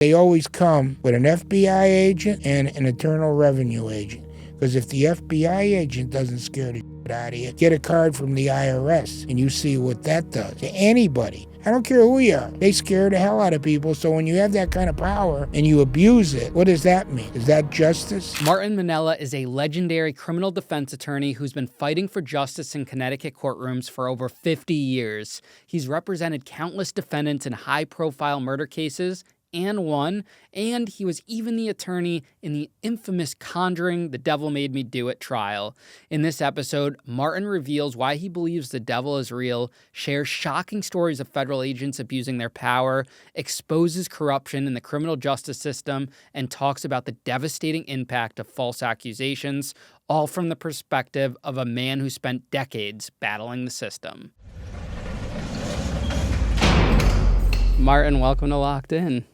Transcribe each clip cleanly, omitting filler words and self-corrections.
They always come with an FBI agent and an Internal Revenue agent. Because if the FBI agent doesn't scare the shit out of you, get a card from the IRS and you see what that does to anybody. I don't care who you are. They scare the hell out of people. So when you have that kind of power and you abuse it, what does that mean? Is that justice? Martin Minnella is a legendary criminal defense attorney who's been fighting for justice in Connecticut courtrooms for over 50 years. He's represented countless defendants in high-profile murder cases and won, and he was even the attorney in the infamous Conjuring, The Devil Made Me Do It trial. In this episode, Martin reveals why he believes the devil is real, shares shocking stories of federal agents abusing their power, exposes corruption in the criminal justice system, and talks about the devastating impact of false accusations, all from the perspective of a man who spent decades battling the system. Martin, welcome to Locked In.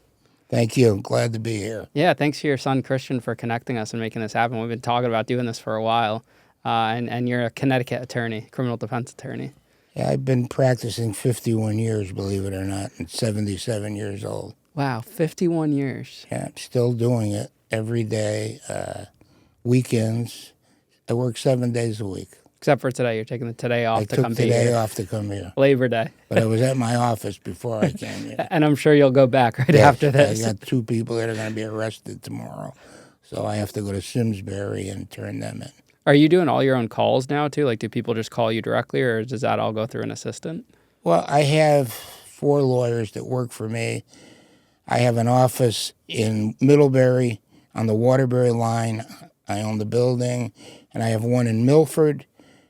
Thank you. Glad to be here. Yeah, thanks to your son, Christian, for connecting us and making this happen. We've been talking about doing this for a while, and you're a Connecticut attorney, criminal defense attorney. Yeah, I've been practicing 51 years, believe it or not, and 77 years old. Wow, 51 years. Yeah, I'm still doing it every day, weekends. I work 7 days a week. Except for today. You're taking the today off to come be here. I took today off to come here. Labor Day. But I was at my office before I came here. And I'm sure you'll go back after this. I got 2 people that are going to be arrested tomorrow. So I have to go to Simsbury and turn them in. Are you doing all your own calls now, too? Like, do people just call you directly, or does that all go through an assistant? Well, I have 4 lawyers that work for me. I have an office in Middlebury on the Waterbury line. I own the building. And I have one in Milford.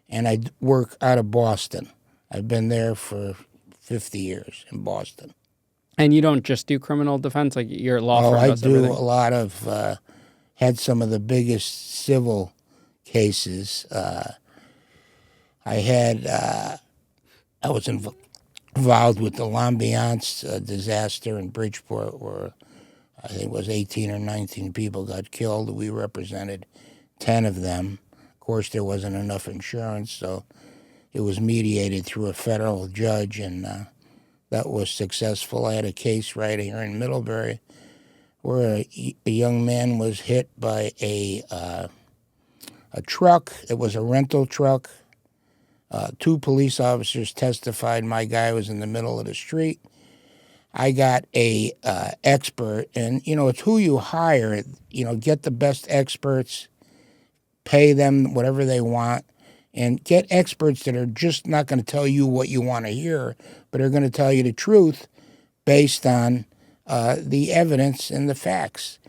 And I work out of Boston. I've been there for 50 years in Boston. And you don't just do criminal defense? Like your law firm does everything? I do a lot of, had some of the biggest civil cases. I was involved with the L'Ambiance disaster in Bridgeport where I think it was 18 or 19 people got killed. We represented 10 of them. Of course, there wasn't enough insurance, so it was mediated through a federal judge, and that was successful. I had a case right here in Middlebury where a young man was hit by a truck. It was a rental truck. 2 police officers testified my guy was in the middle of the street. I got a expert, and, it's who you hire. Get the best experts. Pay them whatever they want, and get experts that are just not going to tell you what you want to hear, but are going to tell you the truth based on the evidence and the facts.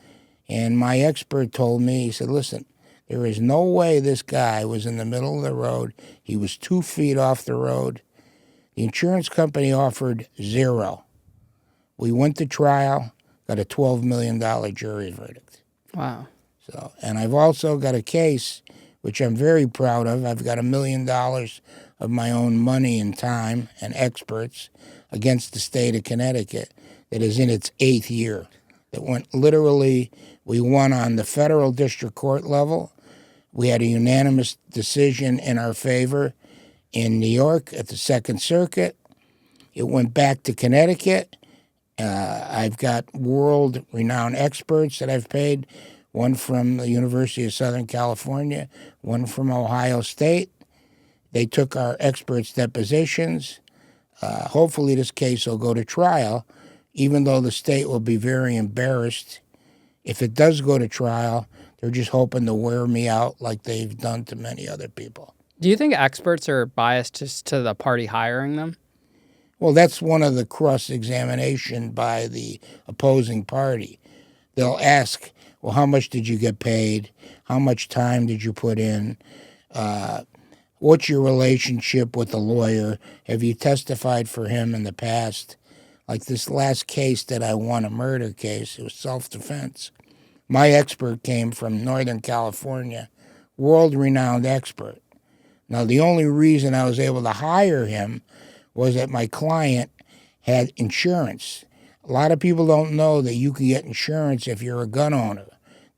And my expert told me, he said, listen, there is no way this guy was in the middle of the road. He was 2 feet off the road. The insurance company offered $0. We went to trial, got a $12 million jury verdict. Wow. So, and I've also got a case, which I'm very proud of. I've got $1 million of my own money and time and experts against the state of Connecticut that is in its 8th year. That went literally, we won on the federal district court level. We had a unanimous decision in our favor in New York at the 2nd Circuit. It went back to Connecticut. I've got world-renowned experts that I've paid. One from the University of Southern California, one from Ohio State. They took our experts' depositions. Hopefully this case will go to trial, even though the state will be very embarrassed. If it does go to trial, they're just hoping to wear me out like they've done to many other people. Do you think experts are biased just to the party hiring them? Well, that's one of the cross-examination by the opposing party. They'll ask, well, how much did you get paid? How much time did you put in? What's your relationship with the lawyer? Have you testified for him in the past? Like this last case that I won, a murder case, it was self-defense. My expert came from Northern California, world-renowned expert. Now, the only reason I was able to hire him was that my client had insurance. A lot of people don't know that you can get insurance if you're a gun owner.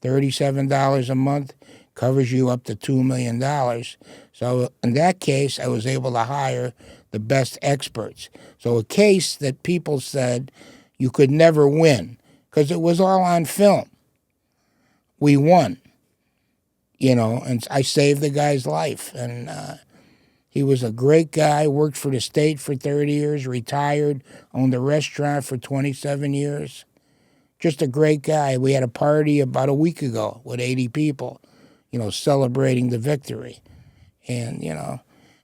$37 a month covers you up to $2 million. So in that case, I was able to hire the best experts. So a case that people said you could never win because it was all on film. We won, and I saved the guy's life. And he was a great guy, worked for the state for 30 years, retired, owned a restaurant for 27 years. Just a great guy. We had a party about a week ago with 80 people, celebrating the victory. And,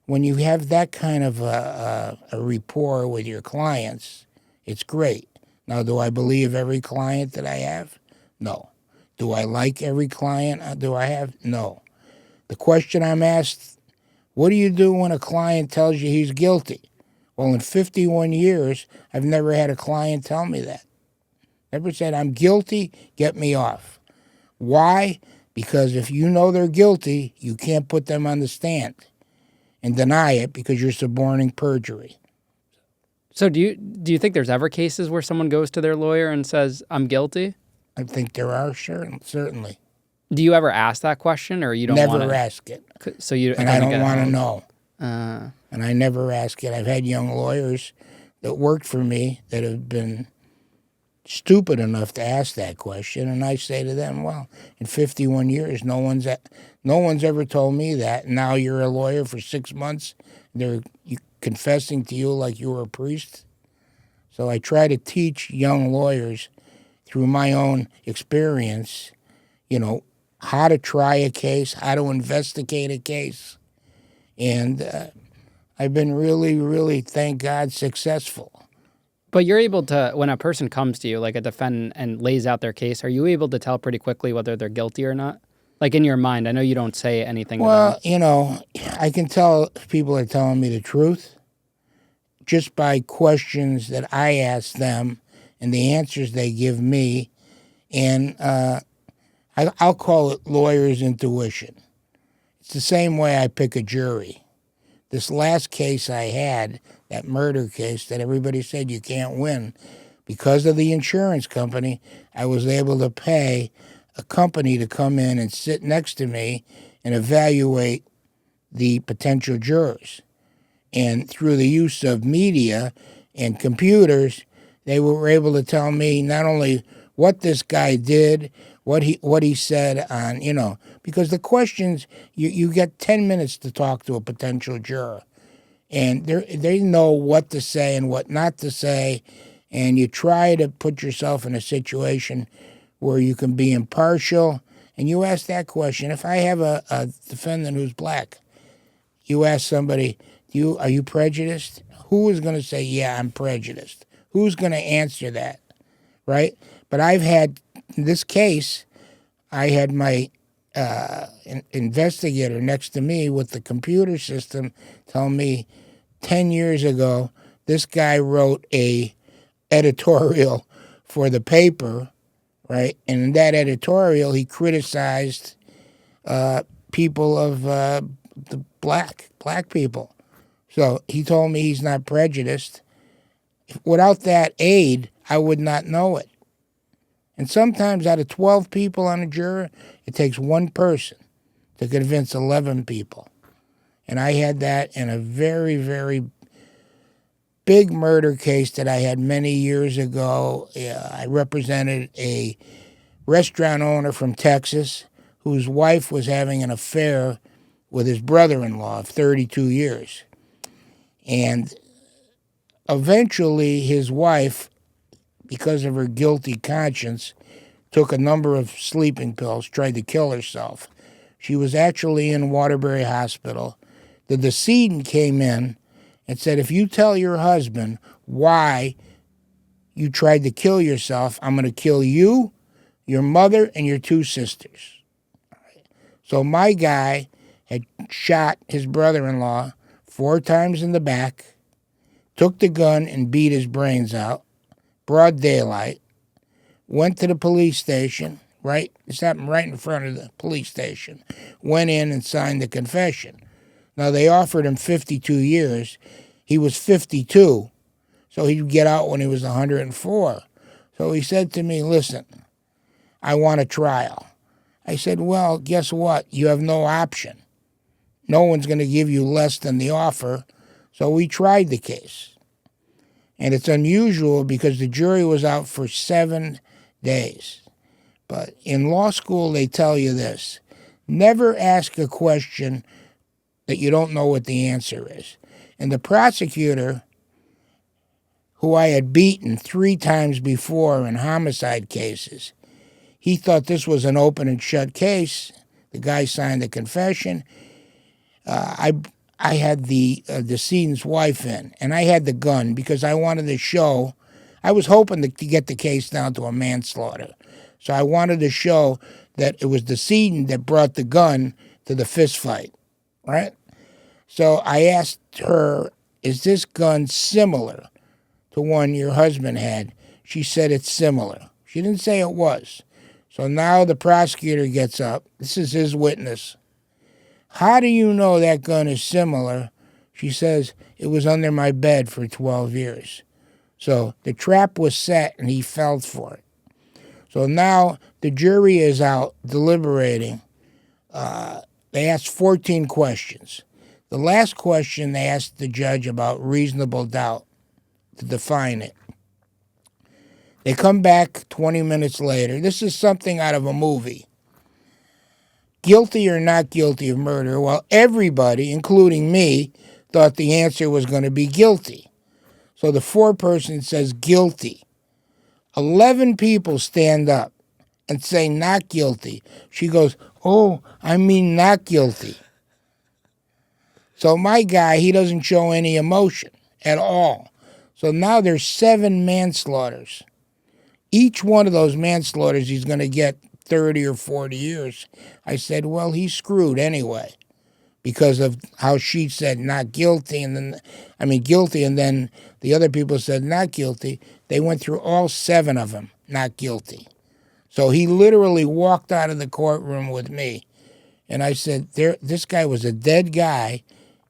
when you have that kind of a rapport with your clients, it's great. Now, do I believe every client that I have? No. Do I like every client do I have? No. The question I'm asked, what do you do when a client tells you he's guilty? Well, in 51 years, I've never had a client tell me that. Never said, I'm guilty, get me off. Why? Because if you know they're guilty, you can't put them on the stand and deny it because you're suborning perjury. So do you think there's ever cases where someone goes to their lawyer and says, I'm guilty? I think there are, certainly. Do you ever ask that question, or you don't want to? Never ask it. So you and I don't want to know. Uh, And I never ask it. I've had young lawyers that worked for me that have been stupid enough to ask that question, and I say to them, well, in 51 years, no one's ever told me that. Now you're a lawyer for 6 months. They're confessing to you like you were a priest. So I try to teach young lawyers through my own experience, how to try a case, how to investigate a case. And I've been really, really, thank God, successful. but you're able to, when a person comes to you, like a defendant, and lays out their case, are you able to tell pretty quickly whether they're guilty or not? Like in your mind, I know you don't say anything to Well, them. I can tell if people are telling me the truth just by questions that I ask them and the answers they give me. And I'll call it lawyer's intuition. It's the same way I pick a jury. This last case I had, that murder case that everybody said you can't win, because of the insurance company, I was able to pay a company to come in and sit next to me and evaluate the potential jurors. And through the use of media and computers, they were able to tell me not only what this guy did, what he said on, because the questions, you get 10 minutes to talk to a potential juror. And they know what to say and what not to say, and you try to put yourself in a situation where you can be impartial. And you ask that question. If I have a defendant who's black, you ask somebody, are you prejudiced? Who is going to say, yeah, I'm prejudiced? Who's going to answer that, right? But I've had, in this case, I had my investigator next to me with the computer system tell me 10 years ago, this guy wrote a editorial for the paper, right? And in that editorial, he criticized people of the black people. So he told me he's not prejudiced. Without that aid, I would not know it. And sometimes out of 12 people on a jury, it takes one person to convince 11 people. And I had that in a very, very big murder case that I had many years ago. I represented a restaurant owner from Texas whose wife was having an affair with his brother-in-law of 32 years. And eventually his wife, because of her guilty conscience, took a number of sleeping pills, tried to kill herself. She was actually in Waterbury Hospital. The decedent came in and said, if you tell your husband why you tried to kill yourself, I'm going to kill you, your mother, and your 2 sisters. So my guy had shot his brother-in-law 4 times in the back, took the gun and beat his brains out, broad daylight, went to the police station, right? This happened right in front of the police station. Went in and signed the confession. Now, they offered him 52 years. He was 52, so he'd get out when he was 104. So he said to me, listen, I want a trial. I said, well, guess what? You have no option. No one's going to give you less than the offer. So we tried the case. And it's unusual because the jury was out for 7 days. But in law school, they tell you this: never ask a question that you don't know what the answer is. And the prosecutor, who I had beaten 3 times before in homicide cases, he thought this was an open and shut case. The guy signed the confession. I had the decedent's wife in, and I had the gun because I wanted to show. I was hoping to get the case down to a manslaughter. So I wanted to show that it was the decedent that brought the gun to the fist fight, right? So I asked her, is this gun similar to one your husband had? She said it's similar. She didn't say it was. So now the prosecutor gets up. This is his witness. How do you know that gun is similar? She says, it was under my bed for 12 years. So the trap was set and he fell for it. So now the jury is out deliberating. They asked 14 questions. The last question they asked the judge about reasonable doubt to define it. They come back 20 minutes later. This is something out of a movie. Guilty or not guilty of murder? Well, everybody, including me, thought the answer was going to be guilty. So the foreperson says guilty. 11 people stand up and say not guilty. She goes, oh, I mean not guilty. So my guy, he doesn't show any emotion at all. So now there's 7 manslaughters. Each one of those manslaughters, he's going to get 30 or 40 years. I said, well, he's screwed anyway because of how she said not guilty, and then, guilty, and then the other people said not guilty. They went through all 7 of them, not guilty. So he literally walked out of the courtroom with me, and I said, this guy was a dead guy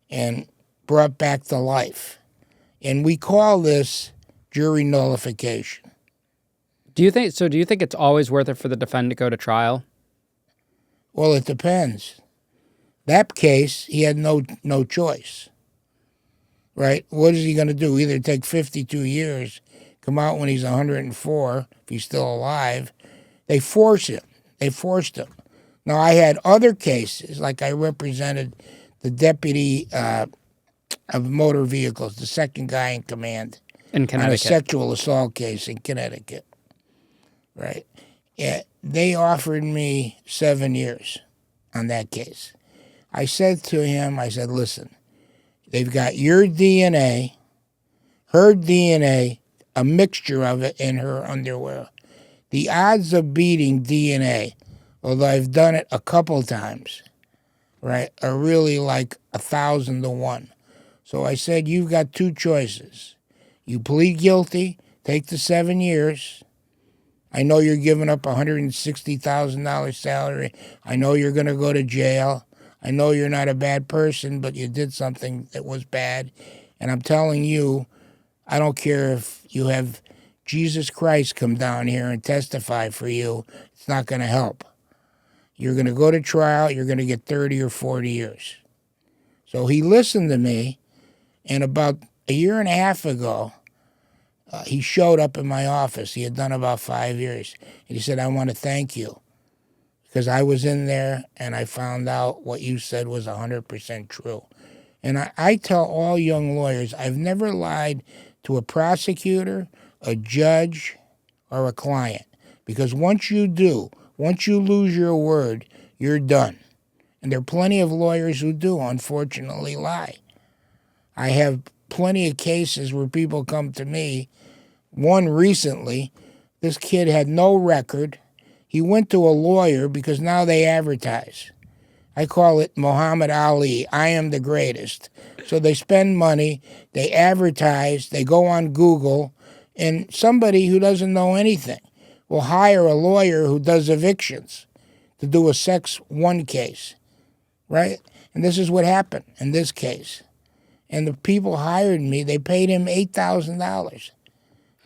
and brought back to life. And we call this jury nullification. Do you think it's always worth it for the defendant to go to trial? Well, it depends. That case, he had no choice, right? What is he going to do? Either take 52 years, come out when he's 104, if he's still alive. They forced him. Now, I had other cases, like I represented the deputy of motor vehicles, the second guy in command, in Connecticut, on a sexual assault case in Connecticut, right? Yeah, they offered me 7 years on that case. I said to him, listen, they've got your DNA, her DNA, a mixture of it in her underwear. The odds of beating DNA, although I've done it a couple times, right, are really like 1,000 to 1. So I said, you've got 2 choices. You plead guilty, take the 7 years. I know you're giving up $160,000 salary. I know you're going to go to jail. I know you're not a bad person, but you did something that was bad. And I'm telling you, I don't care if you have Jesus Christ come down here and testify for you. It's not going to help. You're going to go to trial. You're going to get 30 or 40 years. So he listened to me, and about a year and a half ago, he showed up in my office. He had done about 5 years. And he said, I want to thank you because I was in there and I found out what you said was 100% true. And I tell all young lawyers, I've never lied to a prosecutor, a judge, or a client. Because once you lose your word, you're done. And there are plenty of lawyers who do, unfortunately, lie. I have plenty of cases where people come to me. One recently, this kid had no record. He went to a lawyer because now they advertise. I call it Muhammad Ali, I am the greatest. So they spend money, they advertise, they go on Google, and somebody who doesn't know anything will hire a lawyer who does evictions to do a sex 1 case, right? And this is what happened in this case. And the people hired me, they paid him $8,000.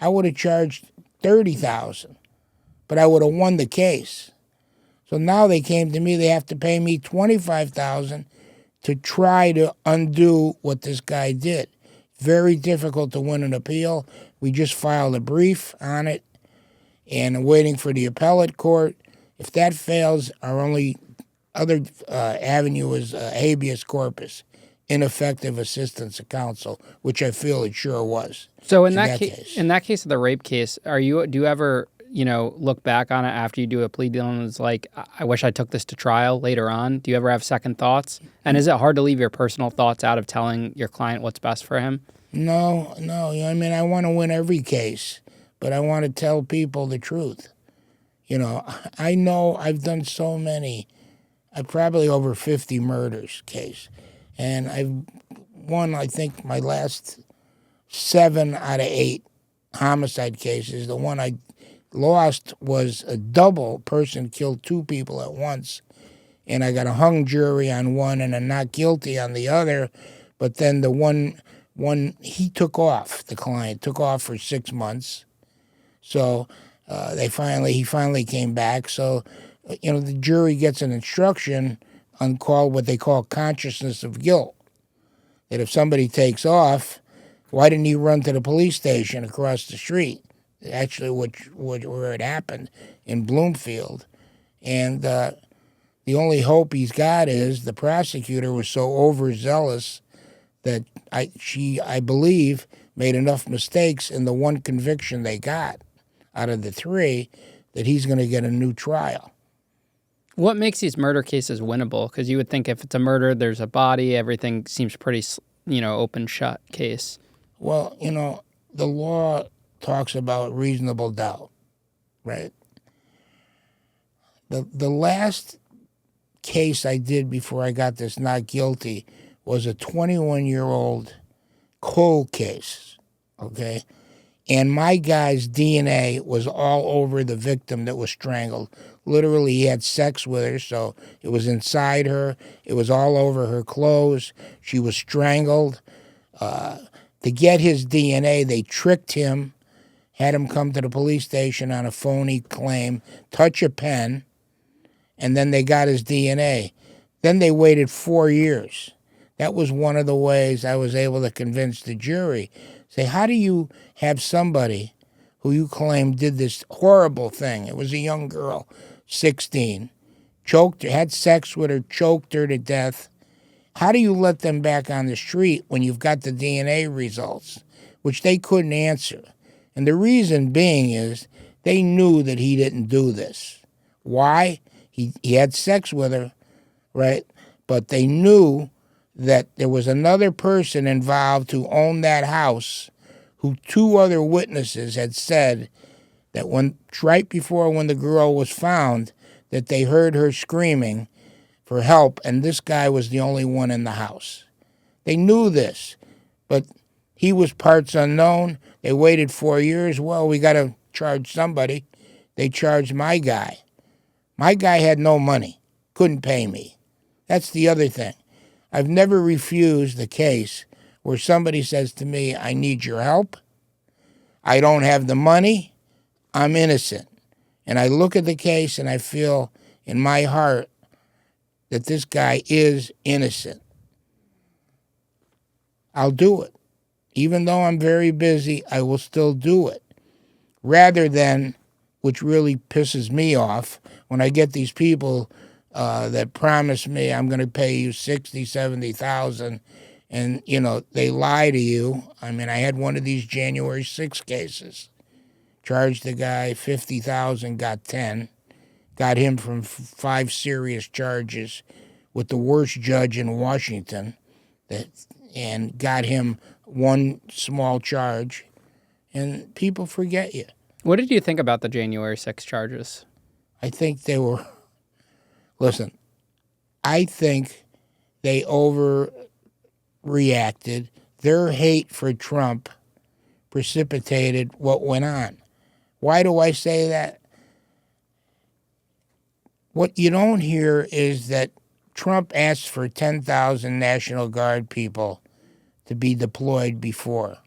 I would have charged $30,000, but I would have won the case. So now they came to me, they have to pay me $25,000 to try to undo what this guy did. Very difficult to win an appeal. We just filed a brief on it. and waiting for the appellate court. If that fails, our only other avenue is habeas corpus, ineffective assistance of counsel, which I feel it sure was. So in that case. in that case of the rape case, do you ever, look back on it after you do a plea deal and it's like, I wish I took this to trial later on? Do you ever have second thoughts? And is it hard to leave your personal thoughts out of telling your client what's best for him? No. I mean, I want to win every case, but I want to tell people the truth. I know I've done so many. I probably over 50 murders case, and I've won, I think, my last 7 out of 8 homicide cases. The one I lost was a double person killed 2 people at once, and I got a hung jury on one and a not guilty on the other. But then the one he took off. The client took off for 6 months, so he finally came back. So the jury gets an instruction on what they call consciousness of guilt. That if somebody takes off, why didn't he run to the police station across the street? Actually, where it happened in Bloomfield. And the only hope he's got is the prosecutor was so overzealous that I believe, made enough mistakes in the one conviction they got out of the 3 that he's going to get a new trial. What makes these murder cases winnable? Because you would think if it's a murder, there's a body, everything seems pretty, open shut case. Well, the law talks about reasonable doubt, right? The last case I did before I got this not guilty was a 21-year-old cold case, okay? And my guy's DNA was all over the victim that was strangled. Literally, he had sex with her, so it was inside her. It was all over her clothes. She was strangled. To get his DNA, they tricked him, had him come to the police station on a phony claim, touch a pen, and then they got his DNA. Then they waited 4 years. That was one of the ways I was able to convince the jury. Say, how do you have somebody who you claim did this horrible thing? It was a young girl, 16, choked her, had sex with her, choked her to death. How do you let them back on the street when you've got the DNA results, which they couldn't answer? And the reason being is they knew that he didn't do this. Why? He had sex with her, right? But they knew that there was another person involved who owned that house, who 2 other witnesses had said that right before when the girl was found, that they heard her screaming for help, and this guy was the only one in the house. They knew this, but he was parts unknown. They waited 4 years. Well, we got to charge somebody. They charged my guy. My guy had no money, couldn't pay me. That's the other thing. I've never refused a case where somebody says to me, I need your help. I don't have the money. I'm innocent. And I look at the case and I feel in my heart that this guy is innocent. I'll do it. Even though I'm very busy, I will still do it. Rather than, which really pisses me off, when I get these people that promise me I'm going to pay you $60,000, $70,000, and, they lie to you. I mean, I had one of these January 6 cases. Charged the guy $50,000, got 10. Got him from 5 serious charges with the worst judge in Washington, and got him 1 small charge. And people forget you. What did you think about the January 6 charges? I think they were... Listen, I think they overreacted. Their hate for Trump precipitated what went on. Why do I say that? What you don't hear is that Trump asked for 10,000 National Guard people to be deployed before.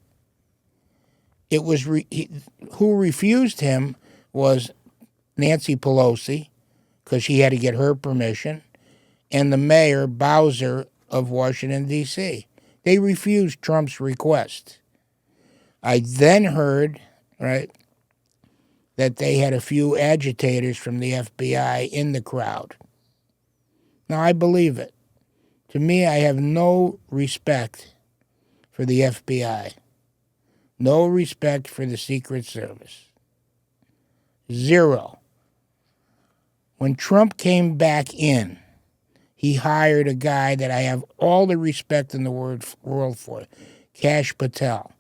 It was who refused him was Nancy Pelosi, because she had to get her permission, and the mayor, Bowser, of Washington, D.C. They refused Trump's request. I then heard, right, that they had a few agitators from the FBI in the crowd. Now, I believe it. To me, I have no respect for the FBI, no respect for the Secret Service. Zero. When Trump came back in, he hired a guy that I have all the respect in the world for, Kash Patel.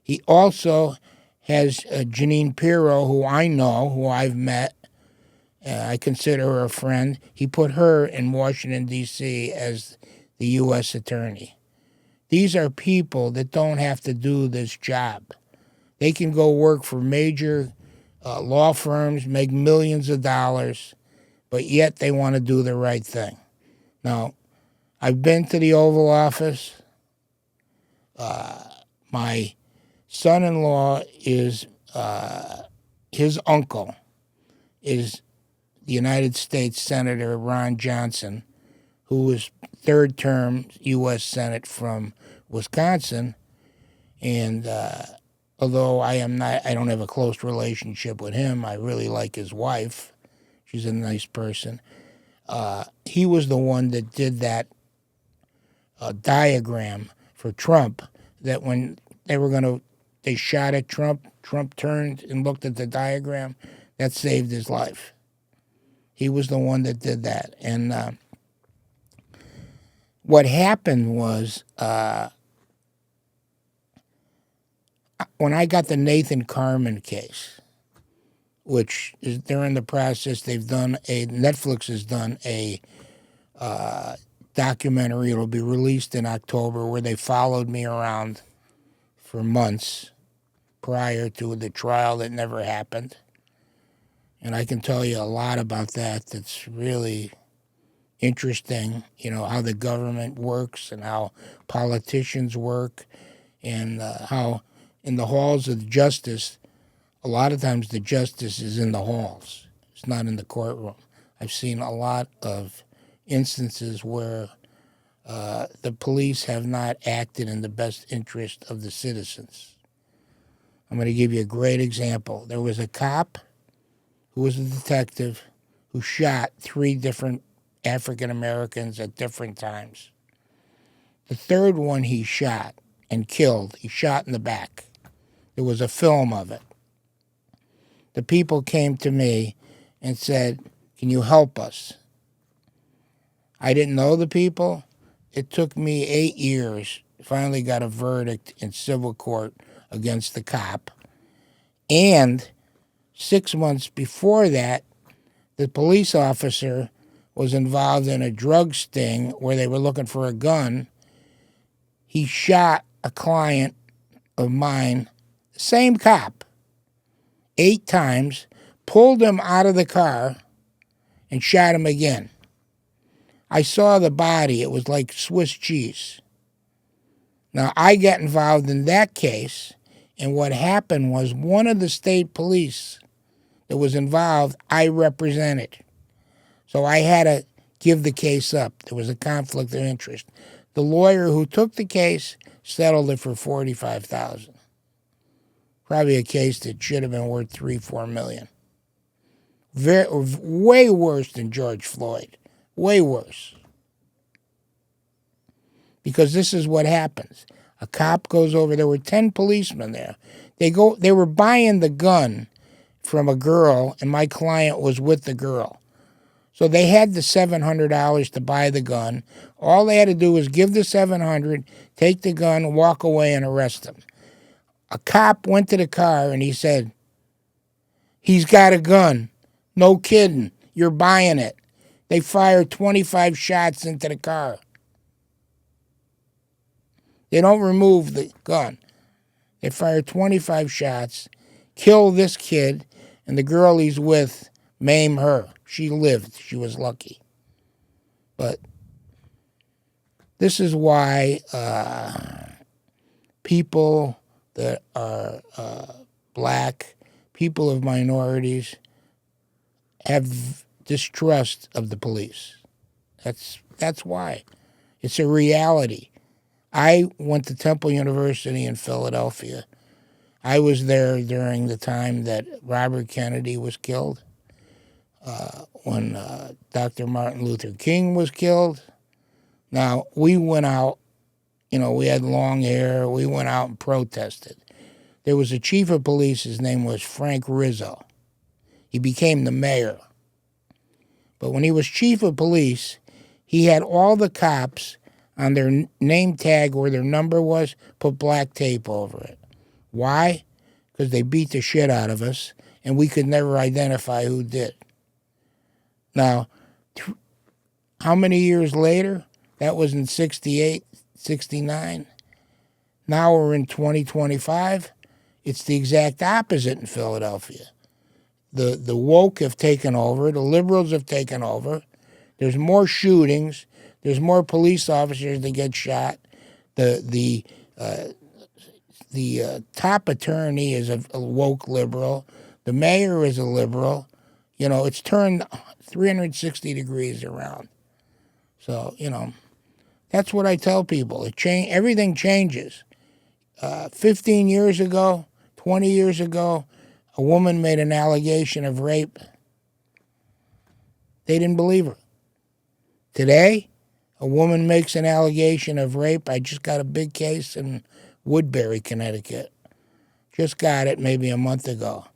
He also has Janine Pirro, who I know, who I've met. I consider her a friend. He put her in Washington, D.C. as the U.S. attorney. These are people that don't have to do this job. They can go work for major law firms, make millions of dollars, but yet they want to do the right thing. Now, I've been to the Oval Office. My son-in-law is, his uncle is the United States Senator Ron Johnson, who was third term U.S. Senate from Wisconsin. And although I don't have a close relationship with him, I really like his wife. She's a nice person. He was the one that did that diagram for Trump, that when they shot at Trump turned and looked at the diagram. That saved his life. He was the one that did that. And what happened was, when I got the Nathan Carman case, which is, they're in the process, Netflix has done a documentary. It'll be released in October, where they followed me around for months prior to the trial that never happened. And I can tell you a lot about that. That's really interesting, how the government works and how politicians work, and how in the halls of justice, a lot of times the justice is in the halls. It's not in the courtroom. I've seen a lot of instances where the police have not acted in the best interest of the citizens. I'm going to give you a great example. There was a cop who was a detective who shot 3 different African Americans at different times. The third one he shot and killed, he shot in the back. There was a film of it. The people came to me and said, "Can you help us?" I didn't know the people. It took me 8 years. Finally got a verdict in civil court against the cop. And 6 months before that, the police officer was involved in a drug sting where they were looking for a gun. He shot a client of mine, the same cop, 8 times, pulled him out of the car, and shot him again. I saw the body. It was like Swiss cheese. Now, I got involved in that case, and what happened was one of the state police that was involved, I represented. So I had to give the case up. There was a conflict of interest. The lawyer who took the case settled it for $45,000. Probably a case that should have been worth $3-4 million. Way worse than George Floyd. Way worse. Because this is what happens. A cop goes over. There were 10 policemen there. They were buying the gun from a girl, and my client was with the girl. So they had the $700 to buy the gun. All they had to do was give the $700, take the gun, walk away, and arrest him. A cop went to the car and he said, "He's got a gun. No kidding. You're buying it." They fired 25 shots into the car. They don't remove the gun. They fired 25 shots, kill this kid, and the girl he's with, maim her. She lived. She was lucky. But this is why people that are black, people of minorities, have distrust of the police. That's why. It's a reality. I went to Temple University in Philadelphia. I was there during the time that Robert Kennedy was killed, when Dr. Martin Luther King was killed. Now, we went out, we had long hair. We went out and protested. There was a chief of police. His name was Frank Rizzo. He became the mayor. But when he was chief of police, he had all the cops on their name tag where their number was, put black tape over it. Why? Because they beat the shit out of us, and we could never identify who did. Now, how many years later? That was in 68, 69. Now we're in 2025. It's the exact opposite in Philadelphia. The woke have taken over. The liberals have taken over. There's more shootings. There's more police officers that get shot. The top attorney is a woke liberal. The mayor is a liberal. It's turned 360 degrees around. So, that's what I tell people. Everything changes. 15 years ago, 20 years ago, a woman made an allegation of rape. They didn't believe her. Today, a woman makes an allegation of rape. I just got a big case in Woodbury, Connecticut. Just got it maybe a month ago.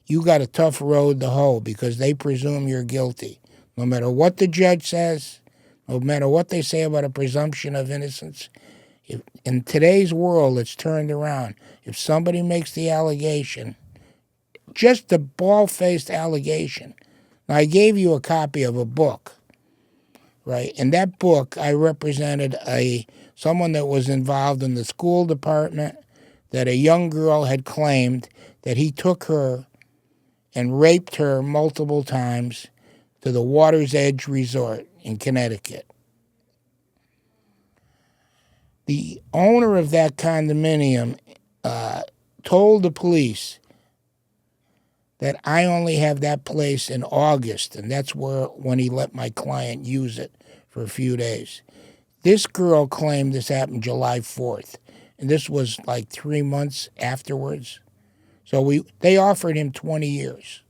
You got a tough road to hoe because they presume you're guilty. No matter what the judge says, no matter what they say about a presumption of innocence, in today's world, it's turned around. If somebody makes the allegation, just a bald-faced allegation. Now, I gave you a copy of a book, right? In that book, I represented someone that was involved in the school department, that a young girl had claimed that he took her and raped her multiple times to the Water's Edge Resort in Connecticut. The owner of that condominium told the police that I only have that place in August, and that's when he let my client use it for a few days. This girl claimed this happened July 4th, and this was like 3 months afterwards. So they offered him 20 years.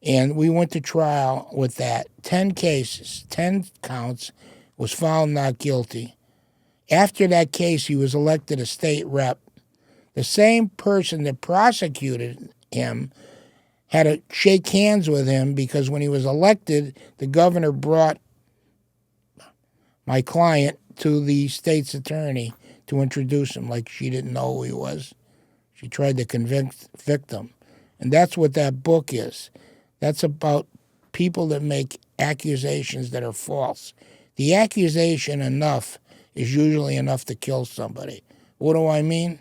And we went to trial with that. 10 cases, 10 counts, was found not guilty. After that case, he was elected a state rep. The same person that prosecuted him had to shake hands with him because when he was elected, the governor brought my client to the state's attorney to introduce him like she didn't know who he was. She tried to convict him. And that's what that book is. That's about people that make accusations that are false. The accusation enough is usually enough to kill somebody. What do I mean?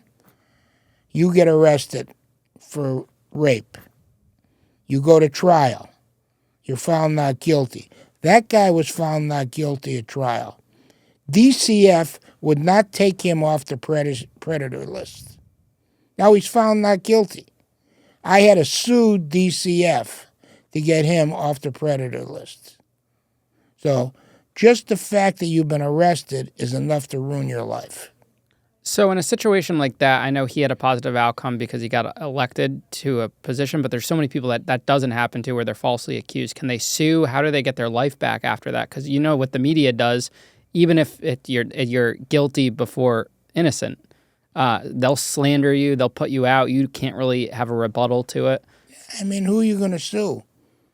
You get arrested for rape. You go to trial. You're found not guilty. That guy was found not guilty at trial. DCF would not take him off the predator list. Now he's found not guilty. I had to sue DCF to get him off the predator list. So just the fact that you've been arrested is enough to ruin your life. So in a situation like that, I know he had a positive outcome because he got elected to a position, but there's so many people that doesn't happen to where they're falsely accused. Can they sue? How do they get their life back after that? Because what the media does, even if you're guilty before innocent, they'll slander you, they'll put you out. You can't really have a rebuttal to it. I mean, who are you going to sue?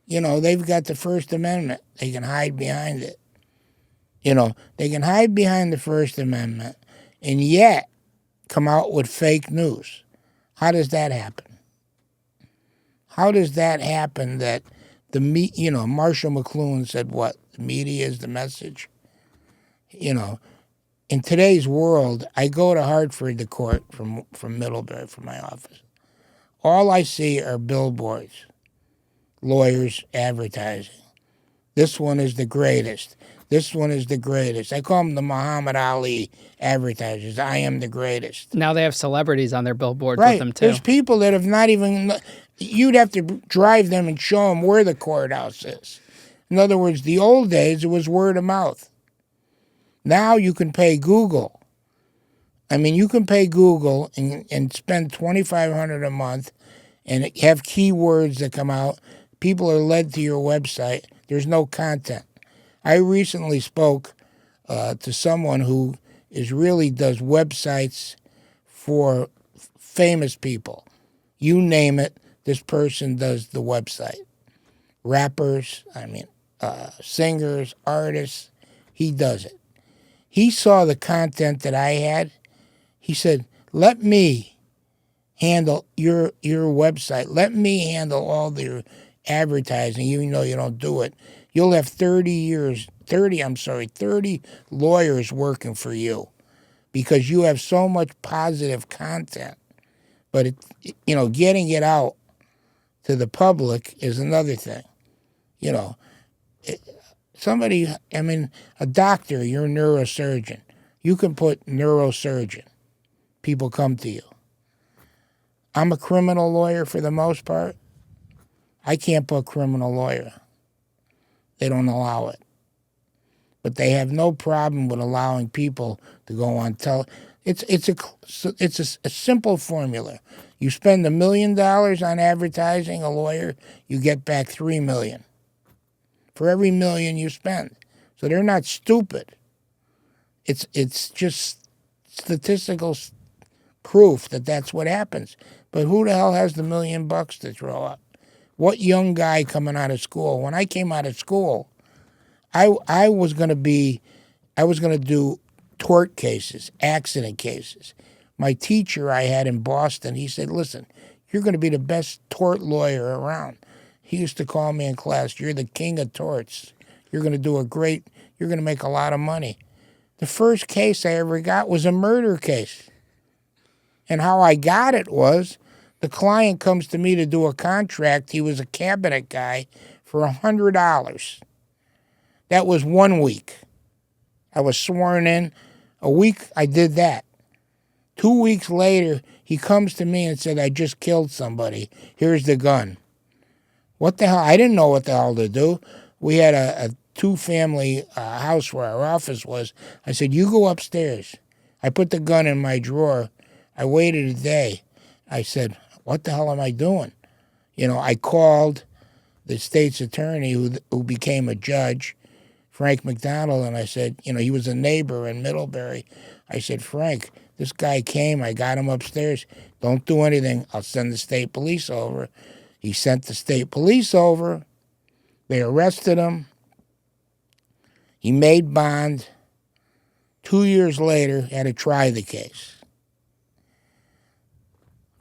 They've got the First Amendment. They can hide behind it. They can hide behind the First Amendment and yet come out with fake news. How does that happen? How does that happen that Marshall McLuhan said what? The media is the message? In today's world, I go to Hartford, the court, from Middlebury, from my office. All I see are billboards, lawyers advertising. This one is the greatest. This one is the greatest. I call them the Muhammad Ali advertisers. I am the greatest. Now they have celebrities on their billboards Right. with them, too. There's people that have not even... You'd have to drive them and show them where the courthouse is. In other words, the old days, it was word of mouth. Now you can pay Google I mean, you can pay Google and spend $2,500 a month and have keywords that come out. People are led to your website. There's no content. I recently spoke to someone who really does websites for famous people. You name it, this person does the website. Rappers, singers, artists, he does it. He saw the content that I had. He said, let me handle your website. Let me handle all your advertising, even though you don't do it. You'll have 30 lawyers working for you because you have so much positive content. But, getting it out to the public is another thing. A doctor, you're a neurosurgeon. You can put neurosurgeon. People come to you. I'm a criminal lawyer for the most part. I can't put criminal lawyer. They don't allow it. But they have no problem with allowing people to go on It's a simple formula. You spend $1 million on advertising a lawyer, you get back $3 million for every million you spend. So they're not stupid. It's just statistical proof that that's what happens. But who the hell has the $1 million to throw up? What young guy coming out of school? When I came out of school, I was going to do tort cases, accident cases. My teacher I had in Boston, he said, listen, you're going to be the best tort lawyer around. He used to call me in class, you're the king of torts. You're going to make a lot of money. The first case I ever got was a murder case. And how I got it was the client comes to me to do a contract. He was a cabinet guy for $100. That was 1 week. I was sworn in. A week, I did that. 2 weeks later, he comes to me and said, I just killed somebody. Here's the gun. What the hell? I didn't know what the hell to do. We had a two-family house where our office was. I said, you go upstairs. I put the gun in my drawer. I waited a day. I said, what the hell am I doing? I called the state's attorney who became a judge, Frank McDonald, and I said, he was a neighbor in Middlebury. I said, Frank, this guy came. I got him upstairs. Don't do anything. I'll send the state police over. He sent the state police over. They arrested him. He made bond. 2 years later, had to try the case.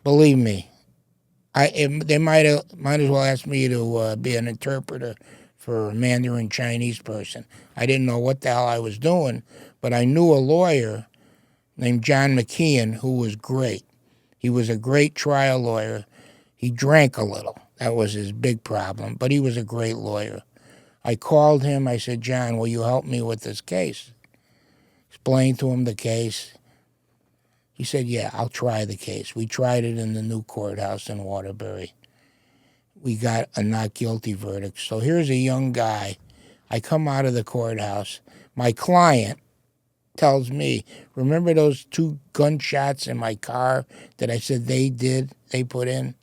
Believe me, they might as well ask me to be an interpreter for a Mandarin Chinese person. I didn't know what the hell I was doing, but I knew a lawyer named John McKeon who was great. He was a great trial lawyer. He drank a little. That was his big problem, but he was a great lawyer. I called him. I said, John, will you help me with this case? Explained to him the case. He said, yeah, I'll try the case. We tried it in the new courthouse in Waterbury. We got a not guilty verdict. So here's a young guy. I come out of the courthouse. My client tells me, remember those 2 gunshots in my car that I said they put in?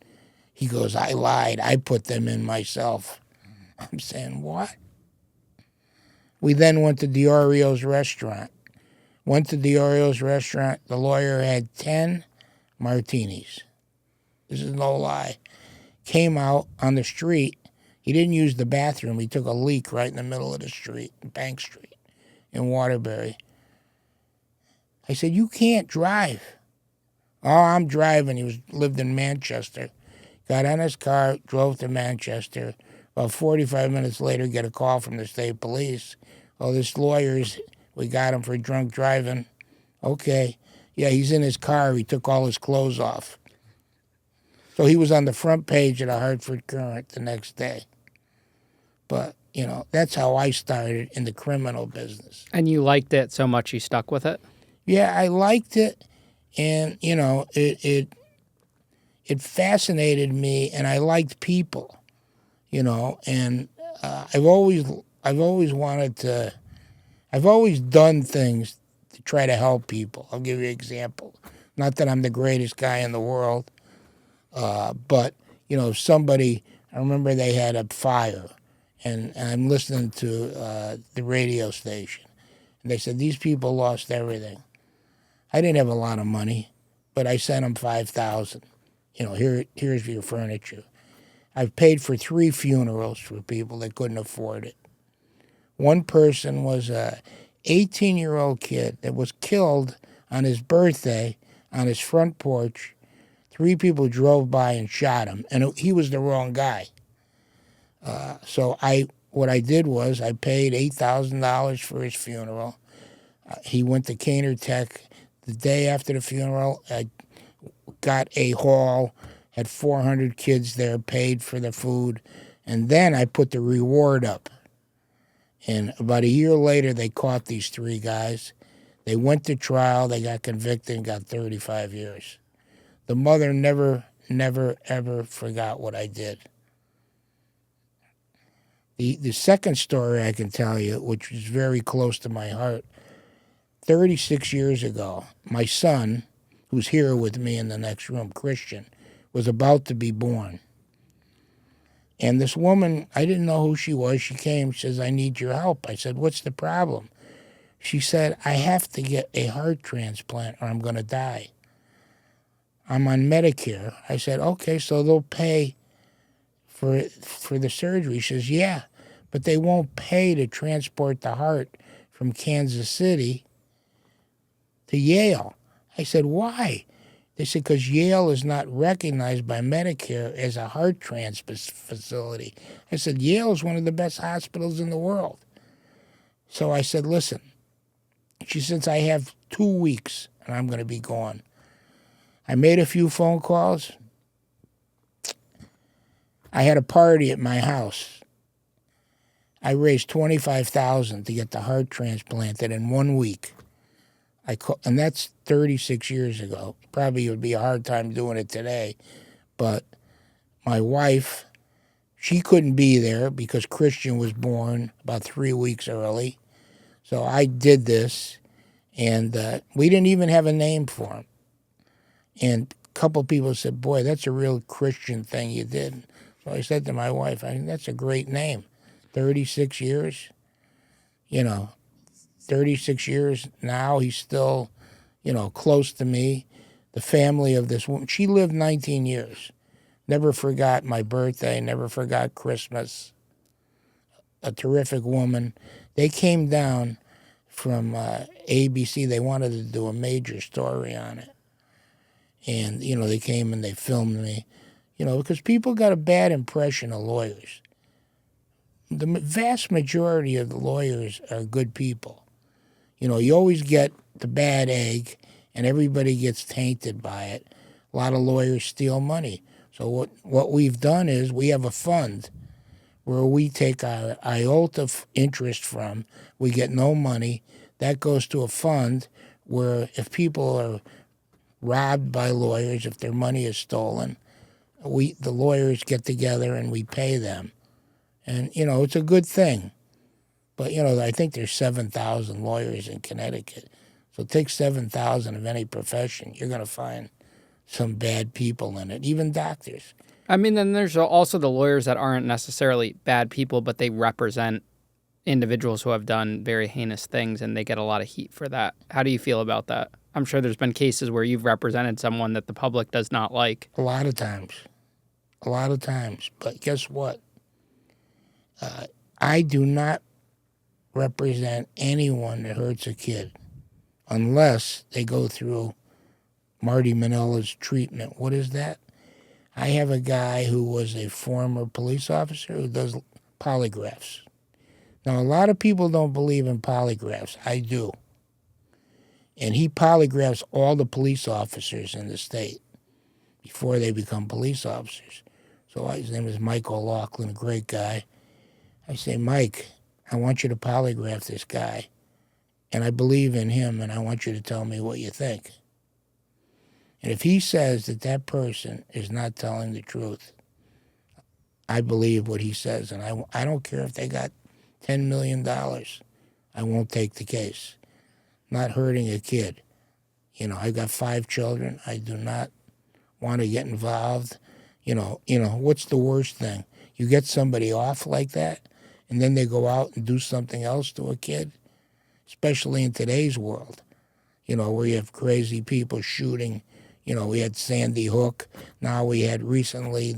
He goes, I lied. I put them in myself. I'm saying, what? We then went to Diorio's restaurant. The lawyer had 10 martinis. This is no lie. Came out on the street. He didn't use the bathroom. He took a leak right in the middle of the street, Bank Street, in Waterbury. I said, you can't drive. Oh, I'm driving. He lived in Manchester. Got on his car, drove to Manchester. About 45 minutes later, get a call from the state police. Oh, this we got him for drunk driving. Okay. Yeah, he's in his car. He took all his clothes off. So he was on the front page of the Hartford Courant the next day. But, that's how I started in the criminal business. And you liked it so much you stuck with it? Yeah, I liked it. And, it fascinated me, and I liked people, and I've always done things to try to help people. I'll give you an example. Not that I'm the greatest guy in the world, but, somebody, I remember they had a fire, and I'm listening to the radio station, and they said, these people lost everything. I didn't have a lot of money, but I sent them $5,000. Here's your furniture. I've paid for 3 funerals for people that couldn't afford it. One person was a 18-year-old kid that was killed on his birthday on his front porch. 3 people drove by and shot him, and he was the wrong guy. So what I did was I paid $8,000 for his funeral. He went to Caner Tech. The day after the funeral, I got a hall, had 400 kids there, paid for the food, and then I put the reward up. And about a year later, they caught these 3 guys. They went to trial. They got convicted and got 35 years. The mother never, ever forgot what I did. The second story I can tell you, which is very close to my heart, 36 years ago, my son, who's here with me in the next room, Christian, was about to be born. And this woman, I didn't know who she was. She came, she says, I need your help. I said, what's the problem? She said, I have to get a heart transplant or I'm going to die. I'm on Medicare. I said, okay, so they'll pay for the surgery. She says, yeah, but they won't pay to transport the heart from Kansas City to Yale. I said, why? They said, because Yale is not recognized by Medicare as a heart transplant facility. I said, Yale is one of the best hospitals in the world. So I said, listen. She says, I have 2 weeks and I'm going to be gone. I made a few phone calls. I had a party at my house. I raised $25,000 to get the heart transplanted in 1 week. And that's 36 years ago. Probably it would be a hard time doing it today. But my wife, she couldn't be there because Christian was born about 3 weeks early. So I did this, and we didn't even have a name for him. And a couple people said, boy, that's a real Christian thing you did. So I said to my wife, that's a great name. 36 years, 36 years now, he's still, close to me. The family of this woman, she lived 19 years. Never forgot my birthday, never forgot Christmas. A terrific woman. They came down from ABC. They wanted to do a major story on it. And, they came and they filmed me, because people got a bad impression of lawyers. The vast majority of the lawyers are good people. You always get the bad egg, and everybody gets tainted by it. A lot of lawyers steal money. So what we've done is we have a fund where we take our iota interest from. We get no money. That goes to a fund where if people are robbed by lawyers, if their money is stolen, the lawyers get together and we pay them. And, it's a good thing. But, I think there's 7,000 lawyers in Connecticut. So take 7,000 of any profession, you're going to find some bad people in it, even doctors. I mean, then there's also the lawyers that aren't necessarily bad people, but they represent individuals who have done very heinous things, and they get a lot of heat for that. How do you feel about that? I'm sure there's been cases where you've represented someone that the public does not like. A lot of times. But guess what? I do not represent anyone that hurts a kid unless they go through Marty Minnella's treatment. What is that? I have a guy who was a former police officer who does polygraphs. Now, a lot of people don't believe in polygraphs. I do. And he polygraphs all the police officers in the state before they become police officers. So his name is Mike O'Loughlin, a great guy. I say, Mike, I want you to polygraph this guy, and I believe in him, and I want you to tell me what you think. And if he says that person is not telling the truth, I believe what he says, and I don't care if they got $10 million. I won't take the case. not hurting a kid. I've got 5 children. I do not want to get involved. What's the worst thing? You get somebody off like that, and then they go out and do something else to a kid, especially in today's world, where you have crazy people shooting. We had Sandy Hook. Now we had recently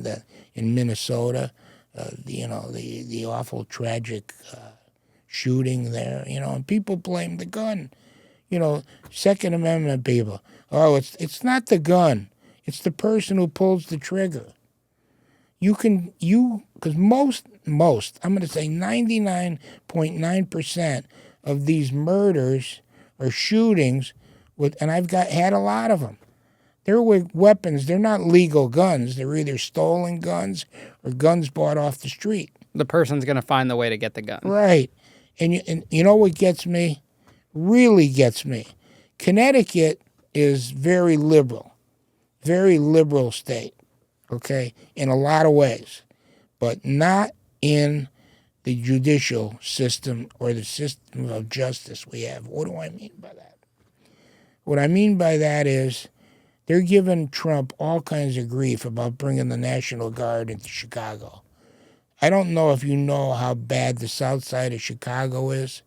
in Minnesota, the awful tragic shooting there, and people blame the gun. Second Amendment people. Oh, it's not the gun. It's the person who pulls the trigger. Because most, I'm going to say 99.9% of these murders or shootings, and I've had a lot of them. They're with weapons. They're not legal guns. They're either stolen guns or guns bought off the street. The person's going to find the way to get the gun. Right. And you know what gets me? Really gets me. Connecticut is very liberal state, okay, in a lot of ways, but not in the judicial system or the system of justice we have. What do I mean by that? What I mean by that is they're giving Trump all kinds of grief about bringing the National Guard into Chicago. I don't know if you know how bad the south side of Chicago is,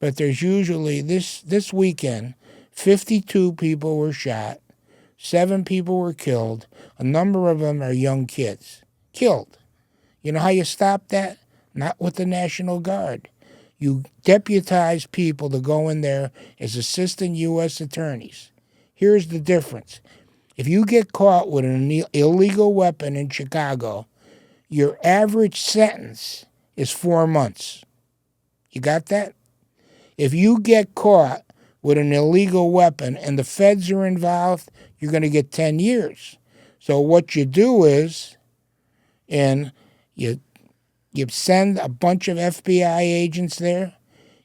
but there's usually, this weekend, 52 people were shot, 7 people were killed, a number of them are young kids. Killed. You know how you stop that? Not with the National Guard. You deputize people to go in there as assistant U.S. attorneys. Here's the difference. If you get caught with an illegal weapon in Chicago, your average sentence is 4 months. You got that? If you get caught with an illegal weapon and the feds are involved, you're going to get 10 years. So what you do is, and you send a bunch of FBI agents there,